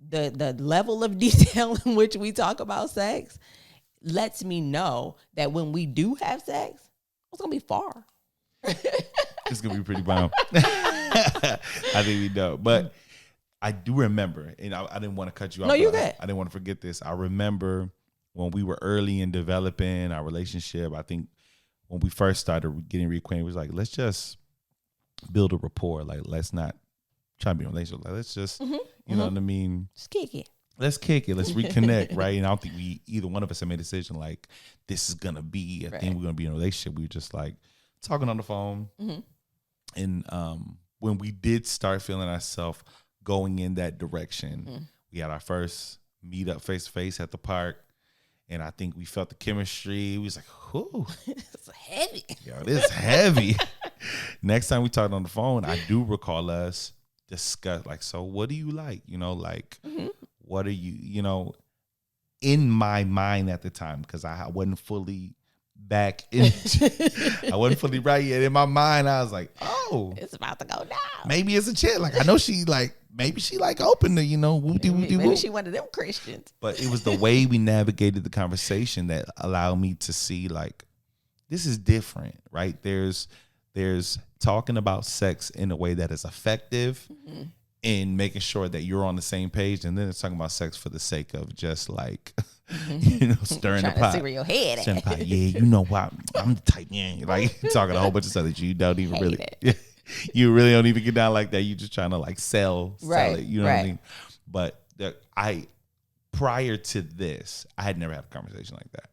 the level of detail in which we talk about sex lets me know that when we do have sex, it's going to be far. It's going to be pretty bomb. I think we know. But I do remember, and I didn't want to cut you off. No, you good. I didn't want to forget this. I remember when we were early in developing our relationship, I think when we first started getting reacquainted, it was like, let's just build a rapport. Like, let's not try to be in a relationship. Like, let's just, you know what I mean? Just kick it. Let's kick it. Let's reconnect, right? And I don't think either one of us had made a decision like, this is going to be a thing. We're going to be in a relationship. We were just like talking on the phone. And when we did start feeling ourselves going in that direction, we had our first meet up face to face at the park. And I think we felt the chemistry. We was like, whoo. It's heavy. Yo, this is heavy. Next time we talked on the phone, I do recall us discuss, like, so what do you like? What are you, in my mind at the time, because I wasn't fully back in. I wasn't fully right yet. In my mind, I was like, oh. It's about to go down. Maybe it's a chick. Like, I know she like, maybe she like open to, maybe she one of them Christians. But it was the way we navigated the conversation that allowed me to see like, this is different, right? There's talking about sex in a way that is effective and making sure that you're on the same page. And then it's talking about sex for the sake of just like, stirring the pot. See where your head at. Pot. Yeah, you know what? I'm the type, like talking a whole bunch of stuff that you don't even really, you really don't even get down like that. You just trying to like sell it. You know what I mean? But prior to this, I had never had a conversation like that.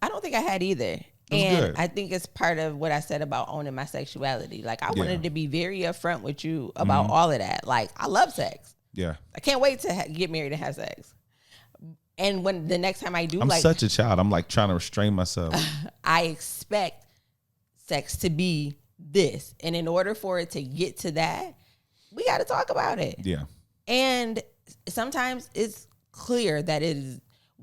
I don't think I had either. And good. I think it's part of what I said about owning my sexuality. Like, I wanted to be very upfront with you about all of that. Like, I love sex. Yeah. I can't wait to get married and have sex. And when the next time I do, I'm such a child. I'm like trying to restrain myself. I expect sex to be this. And in order for it to get to that, we got to talk about it. Yeah. And sometimes it's clear that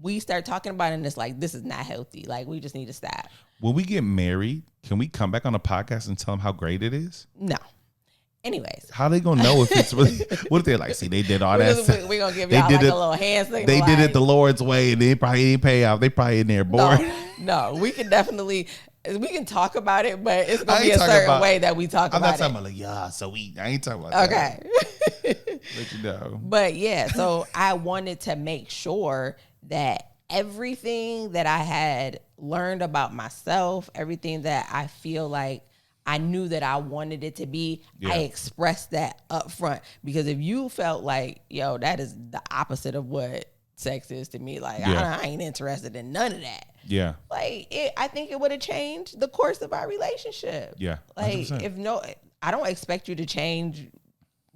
we start talking about it and it's like, this is not healthy. Like, we just need to stop. When we get married, can we come back on the podcast and tell them how great it is? No. Anyways. How they going to know if it's really, what if they're like, see, they did all that stuff. We're going to give y'all like a little hand signal. They did it the Lord's way and they probably didn't pay off. They probably in there bored. No, we can talk about it, but it's going to be a certain way that we talk about it. I'm not talking about like, I ain't talking about that. Okay. Let you know. But yeah, so I wanted to make sure that everything that I had learned about myself, everything that I feel like I knew that I wanted it to be, I expressed that up front. Because if you felt like, yo, that is the opposite of what sex is to me, like, I ain't interested in none of that. Yeah. Like, I think it would have changed the course of our relationship. Yeah. 100%. Like, I don't expect you to change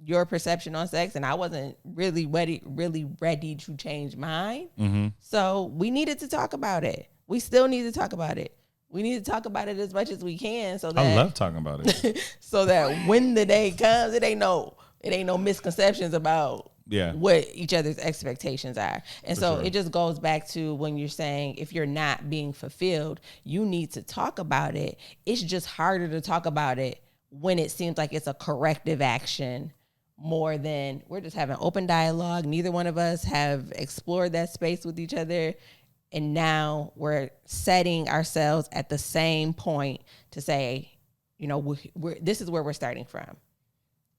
your perception on sex, and I wasn't really ready to change mine. Mm-hmm. So we needed to talk about it. We still need to talk about it. We need to talk about it as much as we can, so that I love talking about it. So that when the day comes, it ain't no misconceptions about what each other's expectations are. And so it just goes back to when you're saying if you're not being fulfilled, you need to talk about it. It's just harder to talk about it when it seems like it's a corrective action more than we're just having open dialogue. Neither one of us have explored that space with each other. And now we're setting ourselves at the same point to say, this is where we're starting from.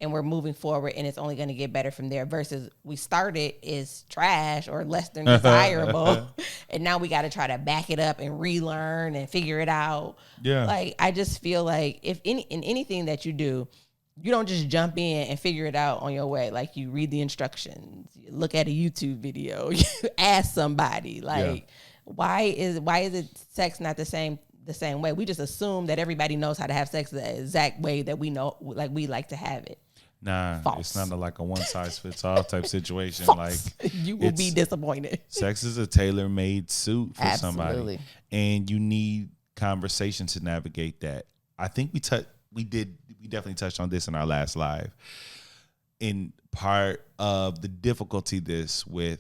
And we're moving forward, and it's only going to get better from there versus we started is trash or less than desirable. And now we got to try to back it up and relearn and figure it out. Yeah. Like, I just feel like in anything that you do, you don't just jump in and figure it out on your way. Like, you read the instructions, you look at a YouTube video, you ask somebody, like, why is it sex not the same way? We just assume that everybody knows how to have sex the exact way that we know, like we like to have it. Nah, False. It's not like a one size fits all type situation. False. Like, you will be disappointed. Sex is a tailor-made suit for somebody, and you need conversation to navigate that. I think we definitely touched on this in our last live. In part of the difficulty and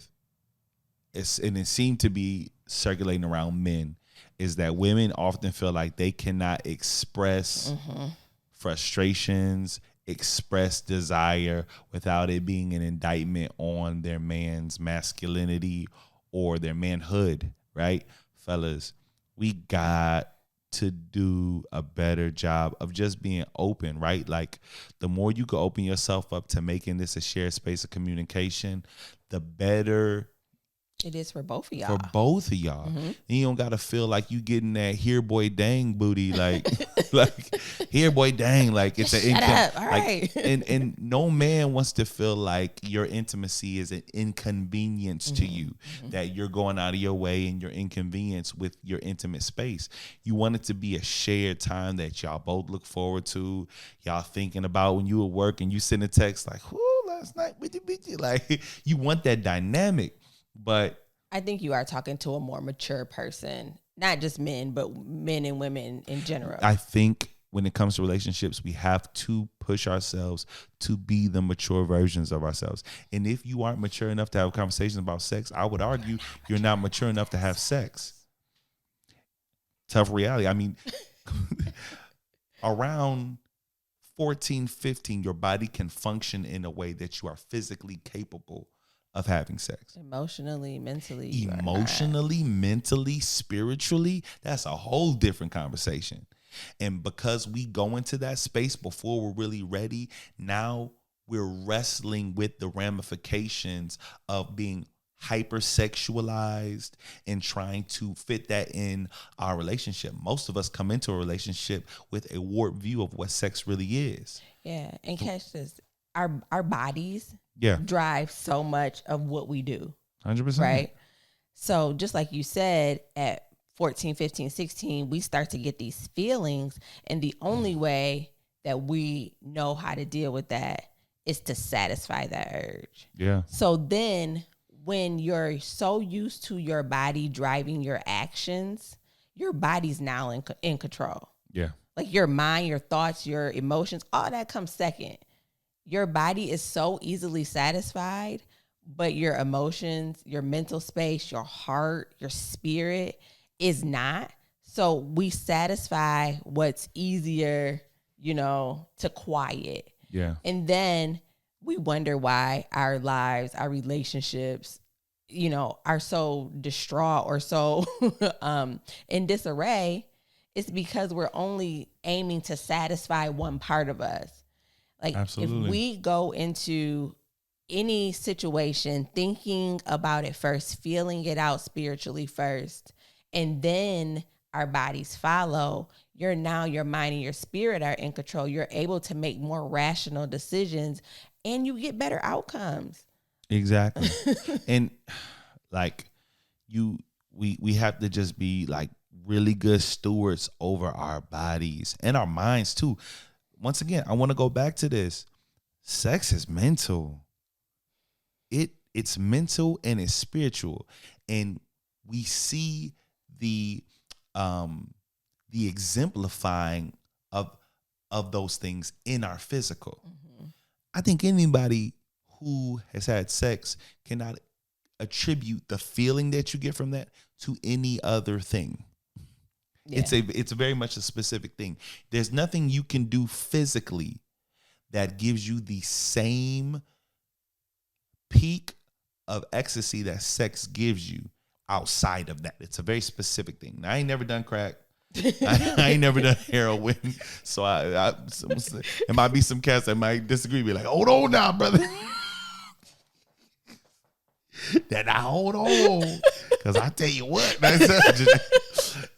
it seemed to be circulating around men, is that women often feel like they cannot express frustrations, express desire without it being an indictment on their man's masculinity or their manhood, right? Fellas, we got to do a better job of just being open, right? Like, the more you can open yourself up to making this a shared space of communication, the better it is for both of y'all. Mm-hmm. And you don't gotta feel like you getting that here boy dang booty, like like here boy dang, like it's an income. All right. And no man wants to feel like your intimacy is an inconvenience to you, that you're going out of your way and you're inconvenienced with your intimate space. You want it to be a shared time that y'all both look forward to. Y'all thinking about when you at work and you send a text like, "Whoo, last night with you," like you want that dynamic. But I think you are talking to a more mature person, not just men, but men and women in general. I think when it comes to relationships, we have to push ourselves to be the mature versions of ourselves. And if you aren't mature enough to have conversations about sex, I would argue you're not mature enough to have sex. Tough reality. I mean, around 14, 15, your body can function in a way that you are physically capable of having sex. Emotionally, mentally, spiritually, that's a whole different conversation. And because we go into that space before we're really ready, now we're wrestling with the ramifications of being hypersexualized and trying to fit that in our relationship. Most of us come into a relationship with a warped view of what sex really is. Yeah, and catch this. Our bodies drive so much of what we do. 100%. Right? So just like you said, at 14, 15, 16, we start to get these feelings, and the only way that we know how to deal with that is to satisfy that urge. Yeah. So then when you're so used to your body driving your actions, your body's now in control. Yeah. Like your mind, your thoughts, your emotions, all that comes second. Your body is so easily satisfied, but your emotions, your mental space, your heart, your spirit is not. So we satisfy what's easier, to quiet. Yeah. And then we wonder why our lives, our relationships, are so distraught or so in disarray. It's because we're only aiming to satisfy one part of us. Like, absolutely. If we go into any situation thinking about it first, feeling it out spiritually first, and then our bodies follow, your mind and your spirit are in control. You're able to make more rational decisions, and you get better outcomes. Exactly. And like we have to just be like really good stewards over our bodies and our minds too. Once again, I want to go back to this. Sex is mental. It's mental and it's spiritual. And we see the exemplifying of those things in our physical. Mm-hmm. I think anybody who has had sex cannot attribute the feeling that you get from that to any other thing. Yeah. It's very much a specific thing. There's nothing you can do physically that gives you the same peak of ecstasy that sex gives you outside of that. It's a very specific thing. Now, I ain't never done crack. I ain't never done heroin. So it might be some cats that might disagree. Be like, hold on now, brother. Then I hold on. Because I tell you what.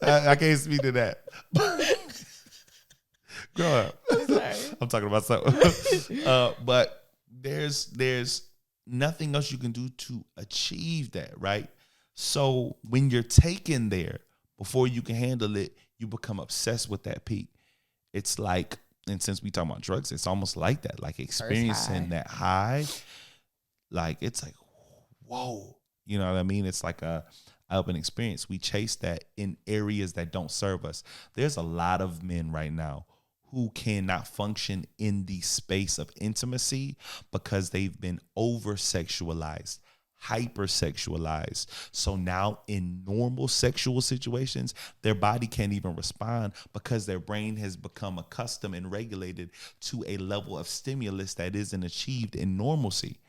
I can't speak to that. Grow up. I'm talking about something. But there's nothing else you can do to achieve that, right? So when you're taken there, before you can handle it, you become obsessed with that peak. It's like, and since we talk about drugs, it's almost like that, like experiencing that high. Like, it's like, whoa, you know what I mean? It's like a open experience. We chase that in areas that don't serve us. There's a lot of men right now who cannot function in the space of intimacy because they've been over-sexualized, hypersexualized. So now in normal sexual situations, their body can't even respond because their brain has become accustomed and regulated to a level of stimulus that isn't achieved in normalcy.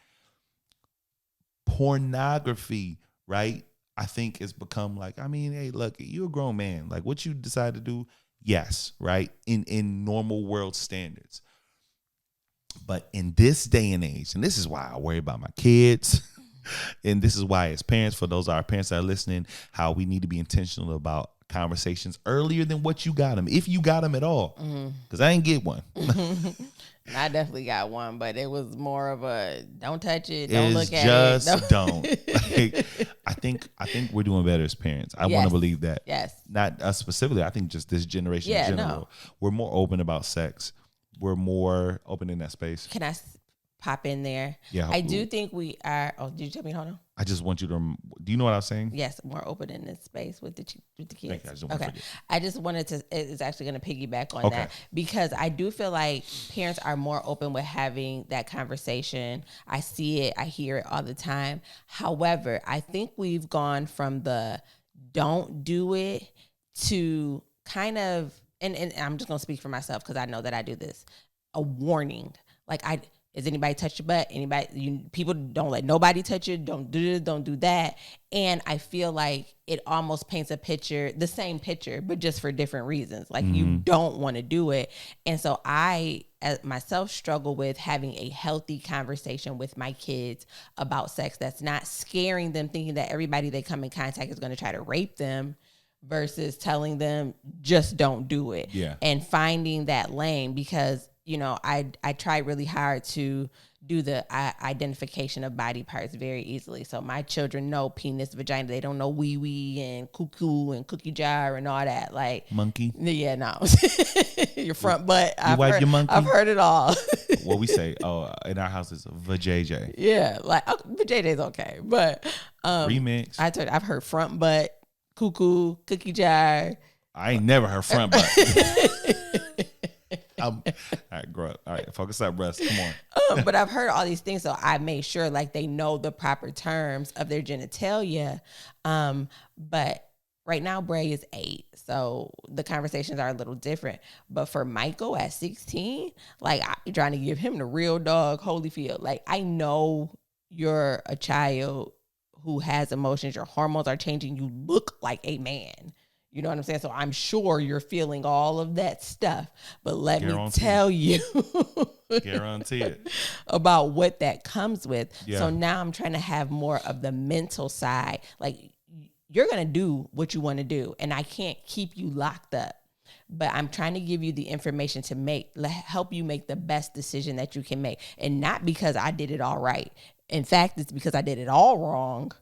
Pornography, right? I think it's become like, I mean, hey, look, you're a grown man. Like, what you decide to do, yes, right? In normal world standards. But in this day and age, and this is why I worry about my kids, and this is why as parents, for those our parents that are listening, how we need to be intentional about conversations earlier than what you got them, if you got them at all. Because I ain't get one. I definitely got one, but it was more of a don't touch it, don't look at it. Just don't. Like, I think we're doing better as parents. I want to believe that. Yes. Not us specifically. I think just this generation in general. No. We're more open about sex. We're more open in that space. Can I pop in there? Yeah. I do think we are. Oh, did you tell me? Hold on. I just want you to. Do you know what I was saying? Yes, more open in this space with the kids. Okay. I just wanted to. It's actually going to piggyback on that because I do feel like parents are more open with having that conversation. I see it. I hear it all the time. However, I think we've gone from the don't do it to kind of, and I'm just going to speak for myself because I know that I do this. A warning. Like Is anybody touch your butt? People don't let nobody touch you. Don't do this, don't do that. And I feel like it almost paints a picture, the same picture, but just for different reasons. Like you don't want to do it. And so I myself struggle with having a healthy conversation with my kids about sex that's not scaring them, thinking that everybody they come in contact is going to try to rape them, versus telling them just don't do it. Yeah. And finding that lane, because I try really hard to do the identification of body parts very easily. So my children know penis, vagina. They don't know wee wee and cuckoo and cookie jar and all that. Like monkey. Yeah, no. Your front butt. Your monkey? I've heard it all. What we say, in our house is vajayjay. Yeah, like vajayjay's okay, but remix. I've heard front butt, cuckoo, cookie jar. I ain't never heard front butt. All right, grow up. All right, focus up, Russ. Come on. But I've heard all these things, so I made sure like they know the proper terms of their genitalia. But right now, Bray is 8, so the conversations are a little different. But for Michael at 16, like I'm trying to give him the real dog Holyfield. Like I know you're a child who has emotions. Your hormones are changing. You look like a man. You know what I'm saying? So I'm sure you're feeling all of that stuff, but let me tell you guarantee it about what that comes with. Yeah. So now I'm trying to have more of the mental side. Like you're going to do what you want to do, and I can't keep you locked up, but I'm trying to give you the information to help you make the best decision that you can make. And not because I did it all right. In fact, it's because I did it all wrong.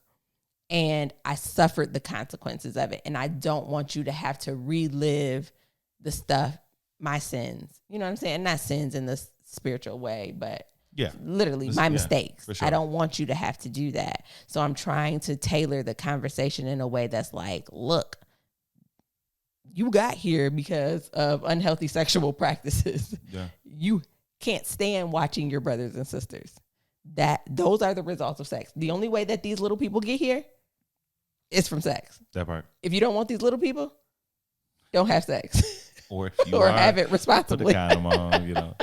And I suffered the consequences of it. And I don't want you to have to relive the stuff, my sins. You know what I'm saying? Not sins in the spiritual way, but literally my mistakes. Sure. I don't want you to have to do that. So I'm trying to tailor the conversation in a way that's like, look, you got here because of unhealthy sexual practices. Yeah. You can't stand watching your brothers and sisters. Those are the results of sex. The only way that these little people get here is from sex. That part. If you don't want these little people, don't have sex. Or if you have it responsibly. Put the condom on,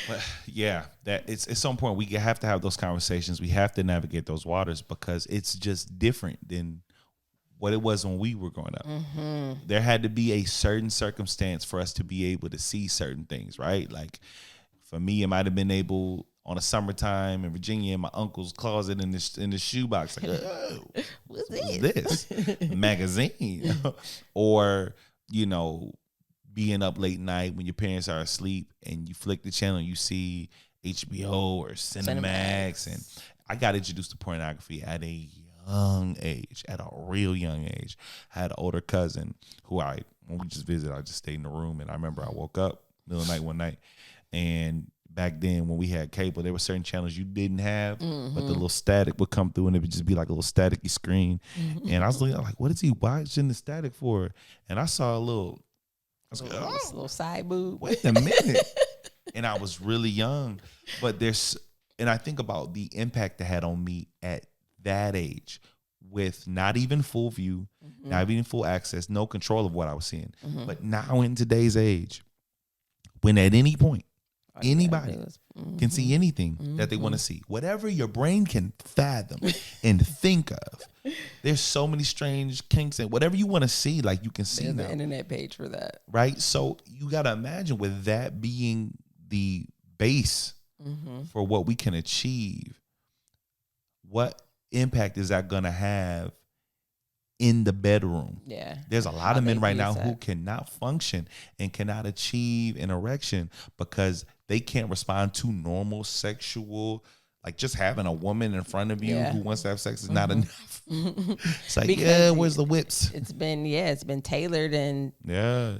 But yeah, it's so important. We have to have those conversations. We have to navigate those waters because it's just different than what it was when we were growing up. Mm-hmm. There had to be a certain circumstance for us to be able to see certain things, right? Like for me, it might have been able on a summertime in Virginia in my uncle's closet in the shoebox. Like, oh, what's this? Magazine. Or, being up late night when your parents are asleep and you flick the channel and you see HBO or Cinemax. And I got introduced to pornography at a young age, at a real young age. I had an older cousin who when we just visited, I just stayed in the room. And I remember I woke up middle of the night one night, and back then when we had cable, there were certain channels you didn't have, but the little static would come through and it would just be like a little staticky screen. And I was looking like, what is he watching the static for? And I saw I was like, a little side boob. Wait a minute. And I was really young, and I think about the impact it had on me at that age with not even full view, not even full access, no control of what I was seeing. But now in today's age, when at any point, anybody can see anything that they want to see. Whatever your brain can fathom and think of. There's so many strange kinks and whatever you want to see, like you can see There's now. an internet page for that. Right? So you got to imagine with that being the base for what we can achieve, what impact is that going to have in the bedroom? Yeah. There's a lot of men right now who cannot function and cannot achieve an erection because they can't respond to normal sexual, like just having a woman in front of you who wants to have sex is not enough. It's like, where's the whips? It's been tailored and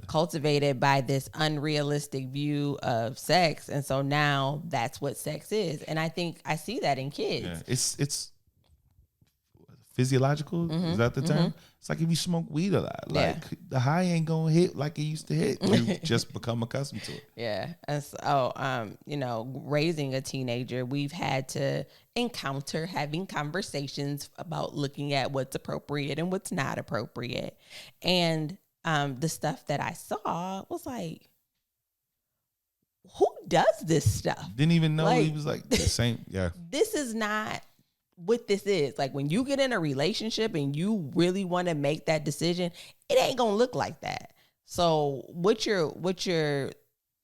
cultivated by this unrealistic view of sex. And so now that's what sex is. And I think I see that in kids. Yeah. It's physiological. Is that the term? It's like if you smoke weed a lot, like the high ain't gonna hit like it used to hit. You just become accustomed to it. Yeah. And so, raising a teenager, we've had to encounter having conversations about looking at what's appropriate and what's not appropriate. And the stuff that I saw was like, who does this stuff? Didn't even know he was like the same. Yeah. This is not what this is. Like when you get in a relationship and you really want to make that decision, it ain't going to look like that. So what you're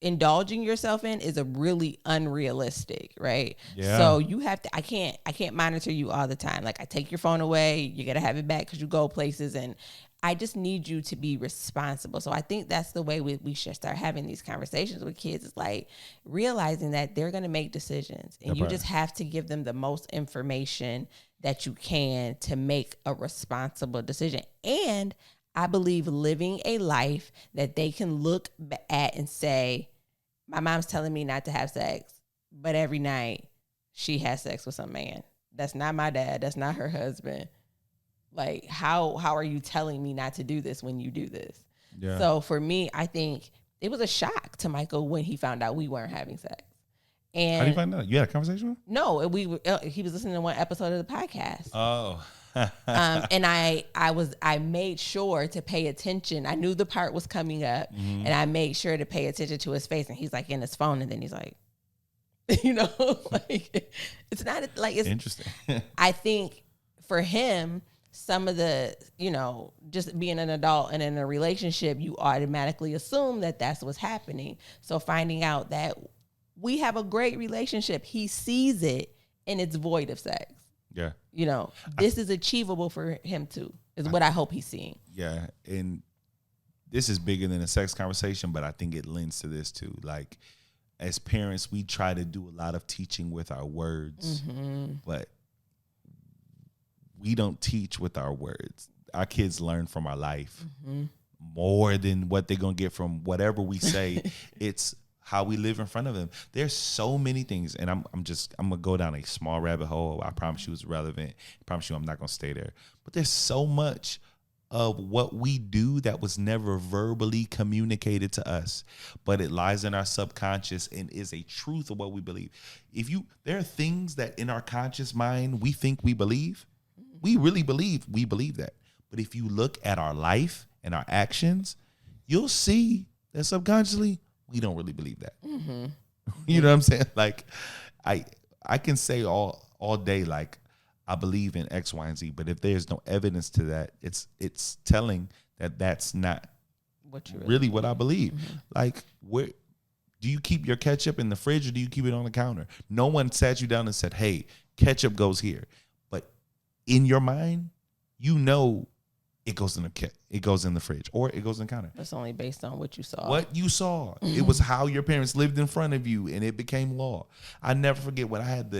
indulging yourself in is a really unrealistic, right? Yeah. So you have to, I can't monitor you all the time. Like I take your phone away, you got to have it back because you go places, and I just need you to be responsible. So I think that's the way we should start having these conversations with kids. It's like realizing that they're going to make decisions, and you just have to give them the most information that you can to make a responsible decision. And I believe living a life that they can look at and say, my mom's telling me not to have sex, but every night she has sex with some man. That's not my dad. That's not her husband. Like, how are you telling me not to do this when you do this? Yeah. So for me, I think it was a shock to Michael when he found out we weren't having sex. And how did you find out? You had a conversation with him? No, he was listening to one episode of the podcast. Oh. And I made sure to pay attention. I knew the part was coming up, and I made sure to pay attention to his face. And he's like in his phone, and then he's like, like it's not like it's interesting. I think for him, some of the, just being an adult and in a relationship, you automatically assume that that's what's happening. So finding out that we have a great relationship, he sees it and it's void of sex. Yeah. This is achievable for him too, is what I hope he's seeing. Yeah. And this is bigger than a sex conversation, but I think it lends to this too. Like, as parents, we try to do a lot of teaching with our words, but we don't teach with our words. Our kids learn from our life more than what they're going to get from whatever we say. It's how we live in front of them. There's so many things, and I'm going to go down a small rabbit hole. I promise you it's relevant. I promise you I'm not going to stay there. But there's so much of what we do that was never verbally communicated to us, but it lies in our subconscious and is a truth of what we believe. There are things that in our conscious mind we think we believe. We really believe we believe that. But if you look at our life and our actions, you'll see that subconsciously we don't really believe that. You know what I'm saying? Like, I can say all day, like, I believe in X, Y, and Z, but if there's no evidence to that, it's telling that that's not what you really what I believe. Like, where do you keep your ketchup in the fridge or do you keep it on the counter? No one sat you down and said, "Hey, ketchup goes here." But in your mind, it goes in the fridge or it goes in the counter. That's only based on what you saw. What you saw. It was how your parents lived in front of you, and it became law. I never forget when I had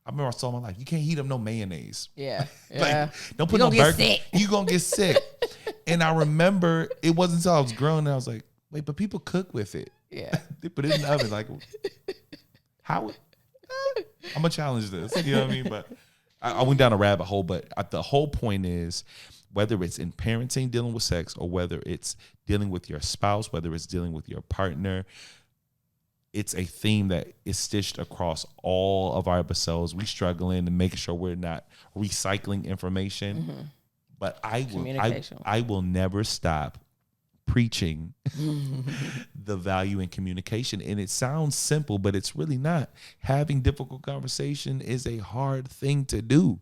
I remember I saw my life. You can't heat up no mayonnaise. Yeah. Like, don't put no burger. You're going to get sick. And I remember it wasn't until I was grown and I was like, wait, but people cook with it. Yeah. They put it in the oven. Like, how? I'm going to challenge this. You know what I mean? But I went down a rabbit hole. But the whole point is, whether it's in parenting, dealing with sex, or whether it's dealing with your spouse, whether it's dealing with your partner, it's a theme that is stitched across all of our episodes. We struggling and making sure we're not recycling information. But I will never stop preaching the value in communication. And it sounds simple, but it's really not. Having difficult conversation is a hard thing to do,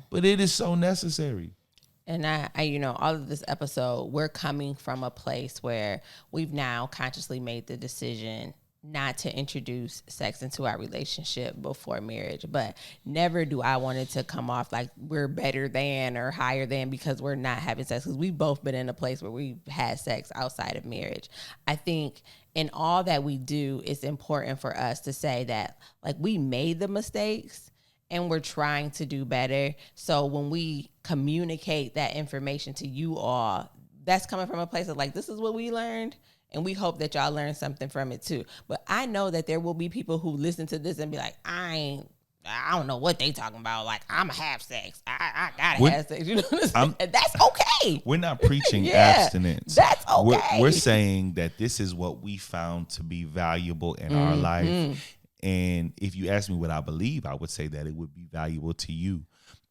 but it is so necessary. And I, all of this episode, we're coming from a place where we've now consciously made the decision not to introduce sex into our relationship before marriage, but never do I want it to come off like we're better than or higher than because we're not having sex, because we've both been in a place where we've had sex outside of marriage. I think in all that we do, it's important for us to say that, like, we made the mistakes and we're trying to do better. So when we communicate that information to you all, that's coming from a place of like, this is what we learned, and we hope that y'all learn something from it too. But I know that there will be people who listen to this and be like, I don't know what they talking about. Like, I'm have sex. I gotta have sex. You know what I'm saying? That's okay. We're not preaching abstinence. That's okay. We're saying that this is what we found to be valuable in our life. And if you ask me what I believe, I would say that it would be valuable to you.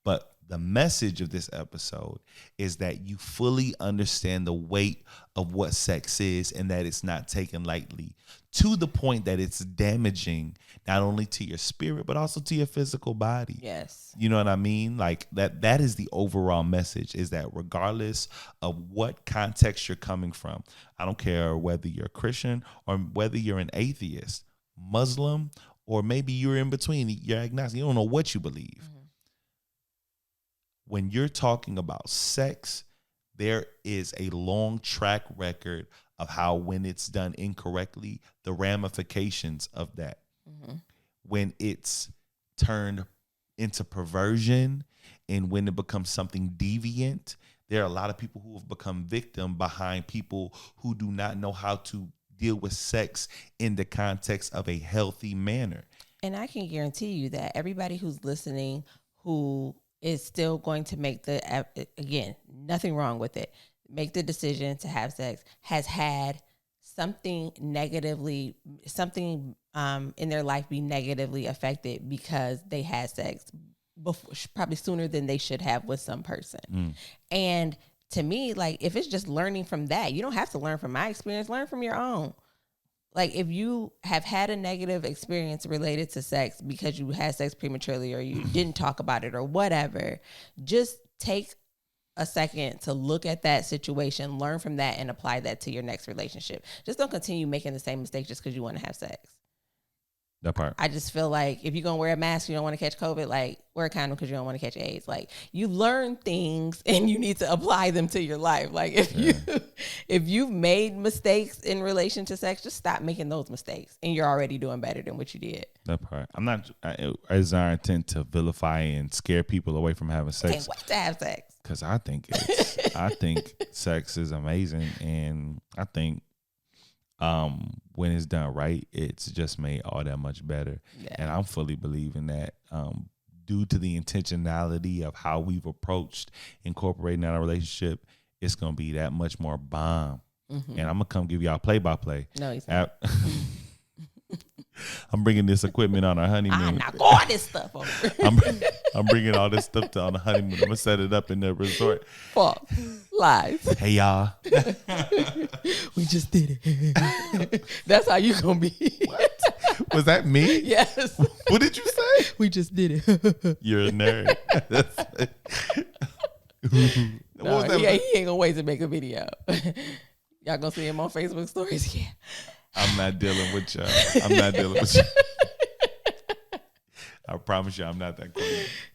But the message of this episode is that you fully understand the weight of what sex is and that it's not taken lightly, to the point that it's damaging not only to your spirit but also to your physical body. Yes. You know what I mean? Like that is the overall message, is that regardless of what context you're coming from, I don't care whether you're a Christian or whether you're an atheist, Muslim, or maybe you're in between, you're agnostic, you don't know what you believe. Mm-hmm. When you're talking about sex, there is a long track record of how, when it's done incorrectly, the ramifications of that. Mm-hmm. When it's turned into perversion and when it becomes something deviant, there are a lot of people who have become victim behind people who do not know how to deal with sex in the context of a healthy manner. And I can guarantee you that everybody who's listening who is still going to make again, nothing wrong with it, make the decision to have sex, has had something in their life be negatively affected because they had sex before, probably sooner than they should have with some person. And to me, like, if it's just learning from that, you don't have to learn from my experience, learn from your own. Like, if you have had a negative experience related to sex because you had sex prematurely or you didn't talk about it or whatever, just take a second to look at that situation, learn from that, and apply that to your next relationship. Just don't continue making the same mistake just because you want to have sex. That part. I just feel like if you're going to wear a mask, you don't want to catch COVID, like, wear a condom because you don't want to catch AIDS. Like, you learn things and you need to apply them to your life. Like, if you've made mistakes in relation to sex, just stop making those mistakes. And you're already doing better than what you did. That part. It's our intent to vilify and scare people away from having sex. Can't wait to have sex. Because I think sex is amazing. And I think when it's done right, it's just made all that much better. Yeah. And I'm fully believing that due to the intentionality of how we've approached incorporating in our relationship, it's going to be that much more bomb. Mm-hmm. And I'm going to come give y'all play-by-play. No, he's not. I'm bringing this equipment on our honeymoon. I'm not all this stuff over. I'm bringing all this stuff on the honeymoon. I'm going to set it up in the resort. Fuck. Live. Hey, y'all. We just did it. That's how you going to be. What? Was that me? Yes. What did you say? We just did it. You're a nerd. No, he ain't going to wait to make a video. Y'all going to see him on Facebook stories? Yeah. I'm not dealing with y'all. I promise you I'm not that cool.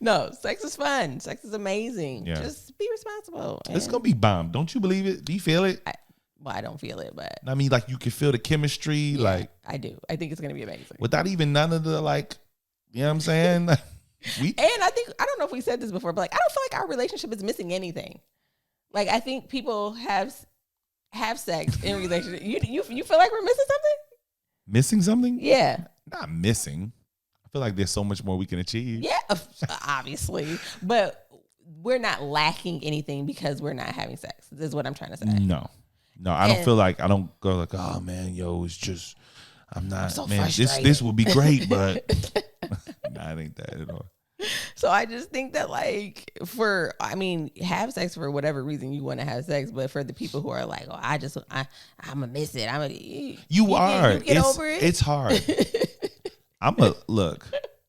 No, sex is fun. Sex is amazing. Yeah. Just be responsible. It's going to be bomb. Don't you believe it? Do you feel it? I don't feel it, but... I mean, like, you can feel the chemistry. Yeah, like, I do. I think it's going to be amazing. Without even none of the, like, you know what I'm saying? And I don't know if we said this before, but, like, I don't feel like our relationship is missing anything. Like, I think people have sex in relationship. You feel like we're missing something? Missing something? Yeah. Not missing. I feel like there's so much more we can achieve. Yeah, obviously. But we're not lacking anything because we're not having sex. This is what I'm trying to say. No, I don't feel like, I don't go like, oh man, yo, it's just, I'm so man, frustrated. This would be great, but nah, it ain't that at all. So I just think that, like, have sex for whatever reason you want to have sex, but for the people who are like, oh, I'm gonna miss it. You get over it. It's hard.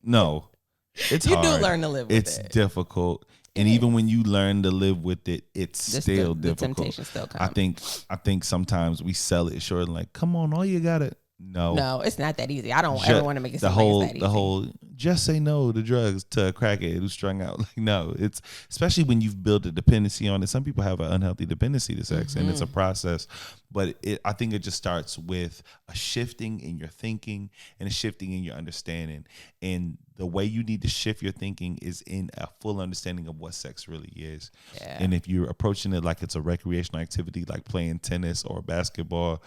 No, it's you hard. You do learn to live with it. It's difficult. And even when you learn to live with it, it's still difficult. The temptation still comes. I think sometimes we sell it short and like, come on, all you gotta. No, it's not that easy. I don't ever want to make it seem like it's that easy. The whole just say no to drugs to a crackhead who's strung out. Like, no, it's especially when you've built a dependency on it. Some people have an unhealthy dependency to sex, and it's a process. But I think it just starts with a shifting in your thinking and a shifting in your understanding. And the way you need to shift your thinking is in a full understanding of what sex really is. Yeah. And if you're approaching it like it's a recreational activity, like playing tennis or basketball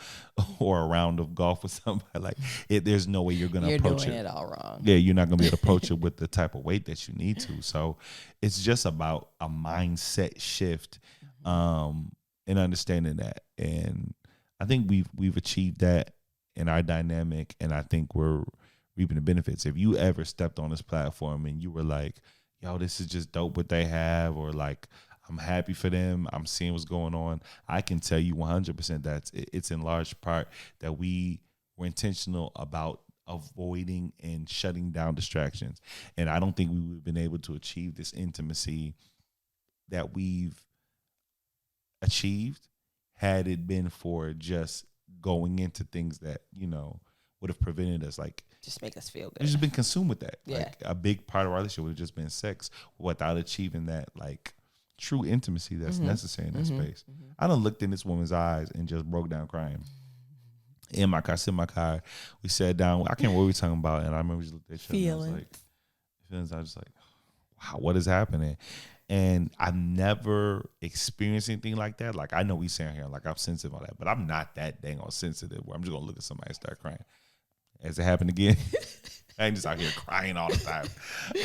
or a round of golf with somebody, like there's no way you're going to approach it. You're doing it all wrong. Yeah, you're not going to be able to approach it with the type of weight that you need to. So it's just about a mindset shift and understanding that. And I think we've achieved that in our dynamic, and I think we're reaping the benefits. If you ever stepped on this platform and you were like, yo, this is just dope what they have, or like, I'm happy for them, I'm seeing what's going on. I can tell you 100% that it's in large part that we were intentional about avoiding and shutting down distractions. And I don't think we would have been able to achieve this intimacy that we've achieved had it been for just going into things that, you know, would have prevented us, like, just make us feel good. We've just been consumed with that. Yeah. Like, a big part of our relationship would have just been sex without achieving that, like, true intimacy that's necessary in that space. I done looked in this woman's eyes and just broke down crying. In my car, sit in my car, we sat down. I can't remember what we were talking about, and I remember we just looked at each other. Feelings. I was like, I was just like, wow, what is happening? And I've never experienced anything like that. Like, I know we saying here, like, I'm sensitive on that, but I'm not that dang on sensitive where I'm just gonna look at somebody and start crying. Has it happened again? I ain't just out here crying all the time.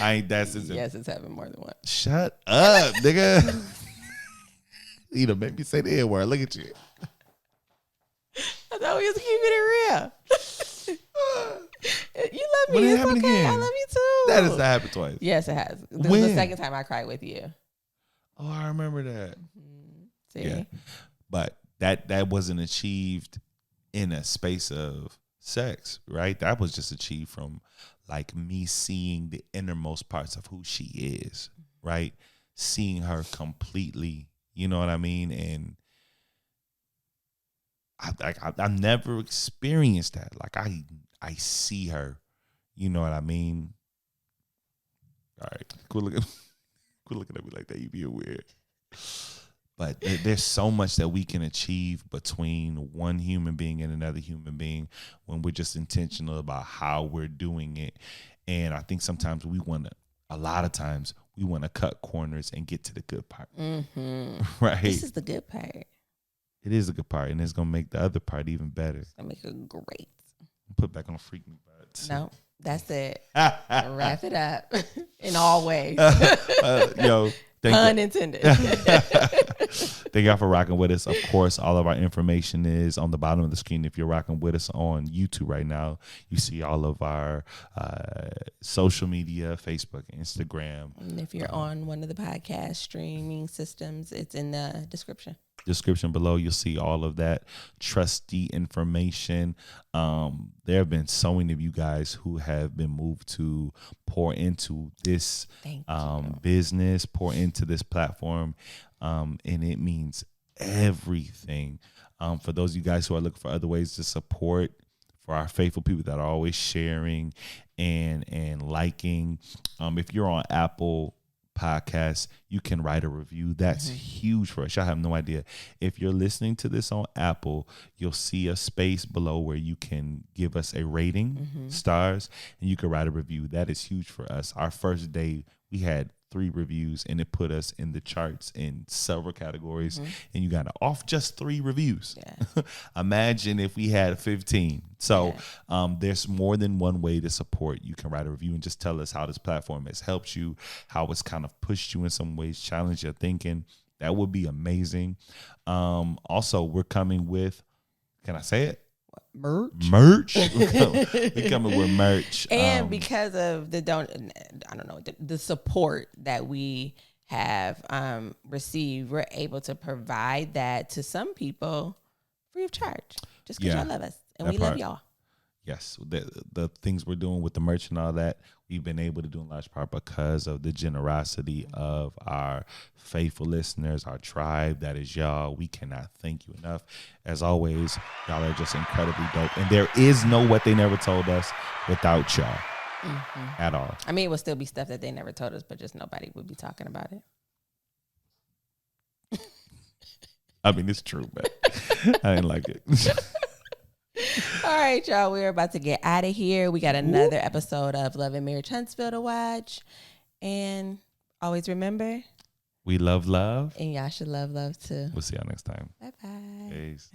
I ain't that sensitive. Yes, it's happened more than once. Shut up, nigga. You know, make me say the N word. Look at you. I thought we was keeping it real. You love me. When it It's happened okay. again? I love you too. That has not happened twice. Yes, it has. This When? was the second time I cried with you. Oh, I remember that. See? Yeah, but that wasn't achieved in a space of sex, right? That was just achieved from, like, me seeing the innermost parts of who she is, right? Seeing her completely, you know what I mean? And I never experienced that. Like, I see her, you know what I mean? All right, quit looking at me like that. You being weird. But there's so much that we can achieve between one human being and another human being when we're just intentional about how we're doing it. And I think sometimes a lot of times we want to cut corners and get to the good part. Right? This is the good part. It is a good part, and it's going to make the other part even better. It's going to make it great. Put back on Freak Me Butts. No, that's it. Wrap it up in all ways. Yo, Pun intended. Thank y'all for rocking with us. Of course, all of our information is on the bottom of the screen. If you're rocking with us on YouTube right now, you see all of our social media, Facebook, Instagram. And if you're on one of the podcast streaming systems, it's in the description Below. You'll see all of that trusty information. There have been so many of you guys who have been moved to pour into this business, pour into this platform, and it means everything. For those of you guys who are looking for other ways to support, for our faithful people that are always sharing and liking, if you're on Apple Podcasts, you can write a review. That's huge for us. Y'all have no idea. If you're listening to this on Apple, you'll see a space below where you can give us a rating, stars, and you can write a review. That is huge for us. Our first day, we had 3 reviews, and it put us in the charts in several categories, and you got off just 3 reviews. Yeah. Imagine if we had 15. So there's more than one way to support. You can write a review and just tell us how this platform has helped you, how it's kind of pushed you in some ways, challenged your thinking. That would be amazing. Also, we're coming with, can I say it? Merch. We're coming with merch. And because of the support that we have received, we're able to provide that to some people free of charge, just because y'all love us and we love y'all. Yes, the things we're doing with the merch and all that, we've been able to do in large part because of the generosity of our faithful listeners, our tribe. That is y'all. We cannot thank you enough. As always, y'all are just incredibly dope. And there is no What They Never Told Us without y'all at all. I mean, it would still be stuff that they never told us, but just nobody would be talking about it. I mean, it's true, but I didn't like it. All right, y'all. We're about to get out of here. We got another episode of Love and Marriage Huntsville to watch. And always remember, we love love. And y'all should love love too. We'll see y'all next time. Bye-bye. Peace.